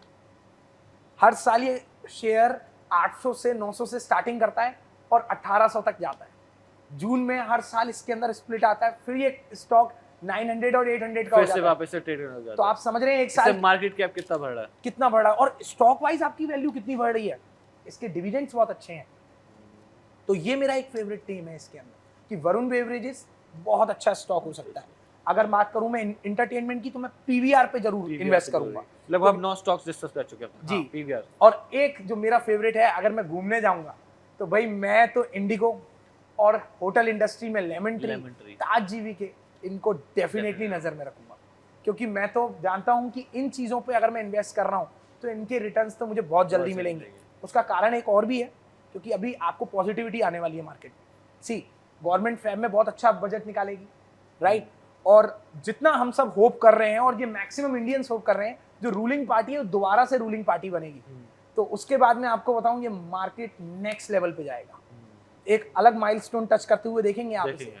[SPEAKER 2] हर साल ये शेयर 800 से 900 से स्टार्टिंग करता है और 1800 तक जाता है। जून में हर साल इसके अंदर स्प्लिट आता है, फिर ये स्टॉक 900 और 800 का हो
[SPEAKER 1] फिर से
[SPEAKER 2] जाता है।
[SPEAKER 1] वापस से ट्रेड करने जाता है।
[SPEAKER 2] तो आप समझ रहे हैं एक साल
[SPEAKER 1] मार्केट कैप कितना बढ़ रहा है,
[SPEAKER 2] कितना बढ़ा, और स्टॉक वाइज आपकी वैल्यू कितनी बढ़ रही है। इसके डिविडेंड्स बहुत अच्छे हैं। तो ये मेरा एक फेवरेट टीम है इसके अंदर कि वरुण बेवरेजेस बहुत अच्छा स्टॉक हो सकता है। अगर बात करूं मैं इंटरटेनमेंट की, तो मैं PVR पे जरूर इन्वेस्ट करूंगा।
[SPEAKER 1] लगभग 9 स्टॉक्स डिस्कस कर चुके हैं
[SPEAKER 2] जी।
[SPEAKER 1] PVR।
[SPEAKER 2] और एक जो मेरा फेवरेट है, अगर मैं घूमने जाऊंगा तो भाई मैं तो इंडिगो और होटल इंडस्ट्री में लेमन ट्री, ताज GVK, इनको डेफिनेटली नजर में रखूंगा, क्योंकि मैं तो जानता हूं कि इन चीजों पे अगर मैं इन्वेस्ट कर रहा हूं तो इनके रिटर्न्स तो मुझे बहुत जल्दी मिलेंगे। उसका कारण एक और भी है, क्योंकि अभी आपको पॉजिटिविटी आने वाली है मार्केट में। सी, गवर्नमेंट फैब में बहुत अच्छा बजट निकालेगी, राइट? और जितना हम सब होप कर रहे हैं, और ये मैक्सिमम इंडियंस होप कर रहे हैं, जो रूलिंग पार्टी है वो दोबारा से रूलिंग पार्टी बनेगी, तो उसके बाद में आपको बताऊं ये मार्केट नेक्स्ट लेवल पे जाएगा। एक अलग माइलस्टोन टच करते हुए देखेंगे आप इसे।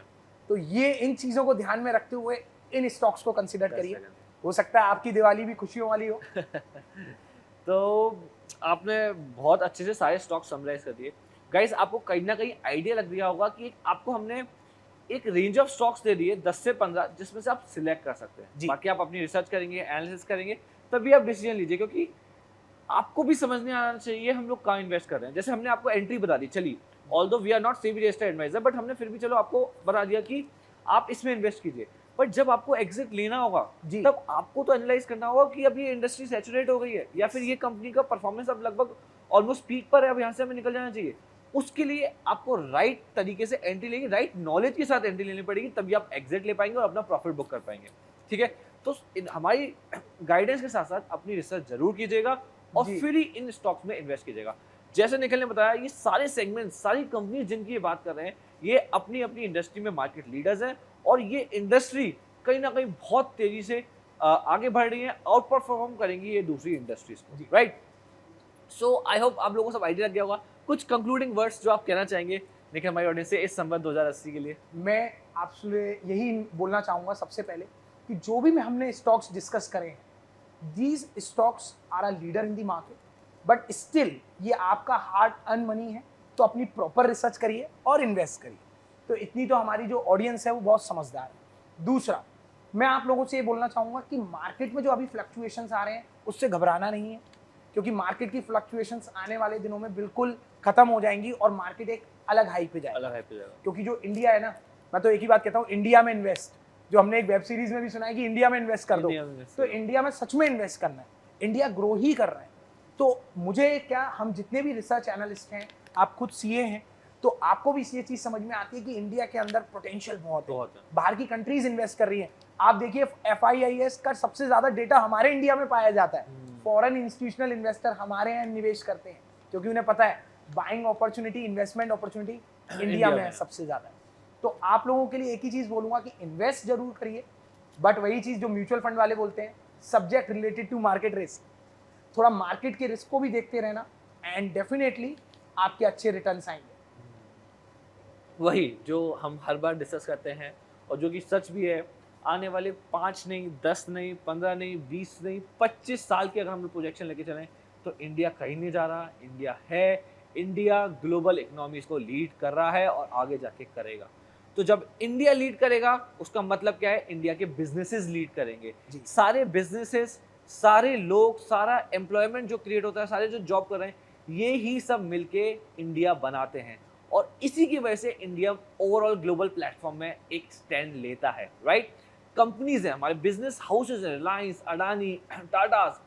[SPEAKER 2] तो ये इन चीजों को ध्यान में रखते हुए इन स्टॉक्स को कंसीडर करिए। हो सकता है आपकी दिवाली भी खुशियों वाली हो।
[SPEAKER 1] तो आपने बहुत अच्छे से सारे स्टॉक समराइज कर दिए। गाइस आपको कहीं ना कहीं आइडिया लग गया होगा कि आपको हमने एक रेंज ऑफ स्टॉक्स दे दिए 10 से 15, जिसमें से आप सिलेक्ट कर सकते हैं।
[SPEAKER 2] जी।
[SPEAKER 1] बाकी आप अपनी रिसर्च करेंगे, एनालिसिस करेंगे, तभी आप डिसीजन लीजिए, क्योंकि आपको भी समझने आना चाहिए हम लोग कहाँ इन्वेस्ट कर रहे हैं। जैसे हमने आपको एंट्री बता दी, चलिए although we are not SEBI registered adviser, but हमने फिर भी चलो आपको बता दिया कि आप इसमें इन्वेस्ट कीजिए। बट जब आपको एग्जिट लेना होगा
[SPEAKER 2] जी।
[SPEAKER 1] तब आपको तो एनालाइज करना होगा कि अब ये इंडस्ट्री सैचुरेट हो गई है या फिर ये कंपनी का परफॉर्मेंस अब लगभग ऑलमोस्ट पीक पर है, अब यहाँ से हमें निकल जाना चाहिए। उसके लिए आपको राइट तरीके से एंट्री लेंगे, राइट नॉलेज के साथ एंट्री लेनी पड़ेगी, तभी आप एग्जिट ले पाएंगे और अपना प्रॉफिट बुक कर पाएंगे। ठीक है, तो हमारी गाइडेंस के साथ साथ अपनी रिसर्च जरूर कीजिएगा और
[SPEAKER 2] जी।
[SPEAKER 1] फिर ही इन स्टॉक्स में इन्वेस्ट कीजिएगा। जैसे निखिल ने बताया, ये सारे सेगमेंट, सारी कंपनी जिनकी ये बात कर रहे हैं, ये अपनी अपनी इंडस्ट्री में मार्केट लीडर्स हैं और ये इंडस्ट्री कहीं ना कहीं बहुत तेजी से आगे बढ़ रही है, आउट परफॉर्म करेंगी ये दूसरी इंडस्ट्रीज को, राइट। सो आई होप आप लोगों को सब आइडिया लग गया होगा। कुछ कंक्लूडिंग वर्ड्स जो आप कहना चाहेंगे निखिल हमारी ऑडियंस से इस संबंध 2080 के लिए?
[SPEAKER 2] मैं आपसे यही बोलना चाहूँगा सबसे पहले कि जो भी हमने स्टॉक्स डिस्कस करे हैं, these stocks are a leader in the market, but still ये आपका हार्ड अर्न मनी है, तो अपनी प्रॉपर रिसर्च करिए और इन्वेस्ट करिए। तो इतनी तो हमारी जो ऑडियंस है वो बहुत समझदार है। दूसरा, मैं आप लोगों से ये बोलना चाहूँगा कि मार्केट में जो अभी फ्लक्चुएशंस आ रहे हैं उससे घबराना नहीं है, क्योंकि मार्केट की फ्लक्चुएशंस आने वाले दिनों में बिल्कुल खत्म हो जाएंगी और मार्केट एक अलग हाई पे जाएगा।
[SPEAKER 1] अलग है पे जाएगा।
[SPEAKER 2] क्योंकि जो इंडिया है ना, मैं तो एक ही बात कहता हूँ, इंडिया में इन्वेस्ट, जो हमने एक वेब सीरीज में भी सुना है कि इंडिया में इन्वेस्ट कर दो,
[SPEAKER 1] इंडिया में invest
[SPEAKER 2] तो इंडिया में सच में इन्वेस्ट करना है। इंडिया ग्रो ही कर रहा है। तो मुझे क्या, हम जितने भी रिसर्च एनालिस्ट हैं, आप खुद सीए हैं, तो आपको भी ये चीज़ समझ में आती है कि इंडिया के अंदर पोटेंशियल बहुत है। बाहर की कंट्रीज इन्वेस्ट कर रही हैं। आप देखिए FIIS का सबसे ज़्यादा डेटा हमारे इंडिया में पाया जाता है। फॉरेन इंस्टीट्यूशनल इन्वेस्टर हमारे यहाँ निवेश करते हैं, क्योंकि उन्हें पता है buying opportunity, investment opportunity India में सबसे ज़्यादा है। तो आप लोगों के लिए एक ही चीज़ बोलूँगा कि इन्वेस्ट जरूर करिए, बट वही चीज़ जो म्यूचुअल फंड वाले बोलते हैं, subject related to market risk, थोड़ा मार्केट के रिस्क को भी देखते रहना, एंड डेफिनेटली आपके अच्छे रिटर्न्स आएंगे।
[SPEAKER 1] वही जो हम हर बार डिस्कस करते हैं और जो कि सच भी है, आने वाले 5 नहीं, 10 नहीं, 15 नहीं, 20 नहीं, 25 साल की अगर हम लोग प्रोजेक्शन लेके चलें तो इंडिया कहीं नहीं जा रहा। इंडिया है, इंडिया ग्लोबल इकोनॉमीज को लीड कर रहा है और आगे जाके करेगा। तो जब इंडिया लीड करेगा उसका मतलब क्या है, इंडिया के बिजनेसेस लीड करेंगे। सारे बिजनेसेस, सारे लोग, सारा एम्प्लॉयमेंट जो क्रिएट होता है, सारे जो जॉब कर रहे हैं, ये ही सब मिलके इंडिया बनाते हैं और इसी की वजह से इंडिया ओवरऑल ग्लोबल प्लेटफॉर्म में एक स्टैंड लेता है, राइट। कंपनीज हैं, हमारे बिजनेस हाउसेज हैं, रिलायंस, अडानी, टाटास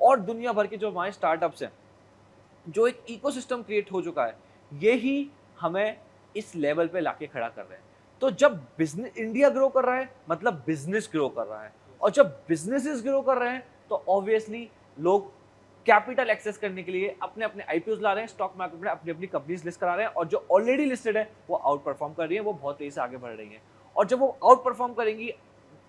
[SPEAKER 1] और दुनिया भर के जो हमारे स्टार्टअप्स हैं, जो एक इकोसिस्टम क्रिएट हो चुका है, यही हमें इस लेवल पे लाके खड़ा कर रहे हैं। तो जब बिजनेस इंडिया ग्रो कर रहा है मतलब बिजनेस ग्रो कर रहा है, और जब बिजनेसेस ग्रो कर रहे हैं तो ऑब्वियसली लोग कैपिटल एक्सेस करने के लिए अपने अपने आईपीओज ला रहे हैं, स्टॉक मार्केट में अपनी अपनी कंपनीज लिस्ट करा रहे हैं, और जो ऑलरेडी लिस्टेड है वो आउट परफॉर्म कर रही है, वो बहुत तेजी से आगे बढ़ रही है। और जब वो आउट परफॉर्म करेंगी,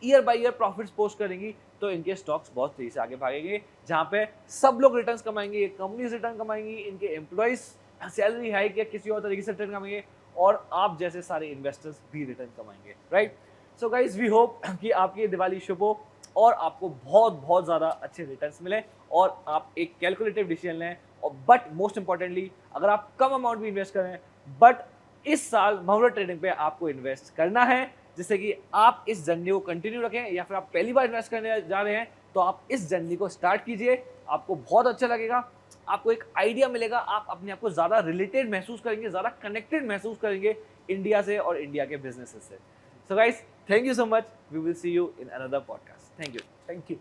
[SPEAKER 1] year by year profits post करेंगी, तो इनके स्टॉक्स बहुत तेजी से आगे भागेंगे, जहां पे सब लोग रिटर्न्स कमाएंगे, कंपनीज रिटर्न कमाएंगी, इनके एम्प्लॉइज सैलरी हाइक या किसी और तरीके से रिटर्न कमाएंगे, और आप जैसे सारे इन्वेस्टर्स भी रिटर्न कमाएंगे, right. So guys we hope कि आपकी दिवाली शुभ हो और आपको बहुत बहुत ज़्यादा अच्छे रिटर्न्स मिले और आप एक कैलकुलेटिव डिसीजन लें। और बट मोस्ट इंपॉर्टेंटली, अगर आप कम अमाउंट भी इन्वेस्ट करें, बट इस साल महुरा ट्रेडिंग पे आपको इन्वेस्ट करना है, जिससे कि आप इस जर्नी को कंटिन्यू रखें, या फिर आप पहली बार इन्वेस्ट करने जा रहे हैं तो आप इस जर्नी को स्टार्ट कीजिए। आपको बहुत अच्छा लगेगा, आपको एक आइडिया मिलेगा, आप अपने आप को ज़्यादा रिलेटेड महसूस करेंगे, ज़्यादा कनेक्टेड महसूस करेंगे इंडिया से और इंडिया के बिजनेसेस से। So guys, thank you so much, we will see you in another podcast. Thank you.
[SPEAKER 2] Thank you.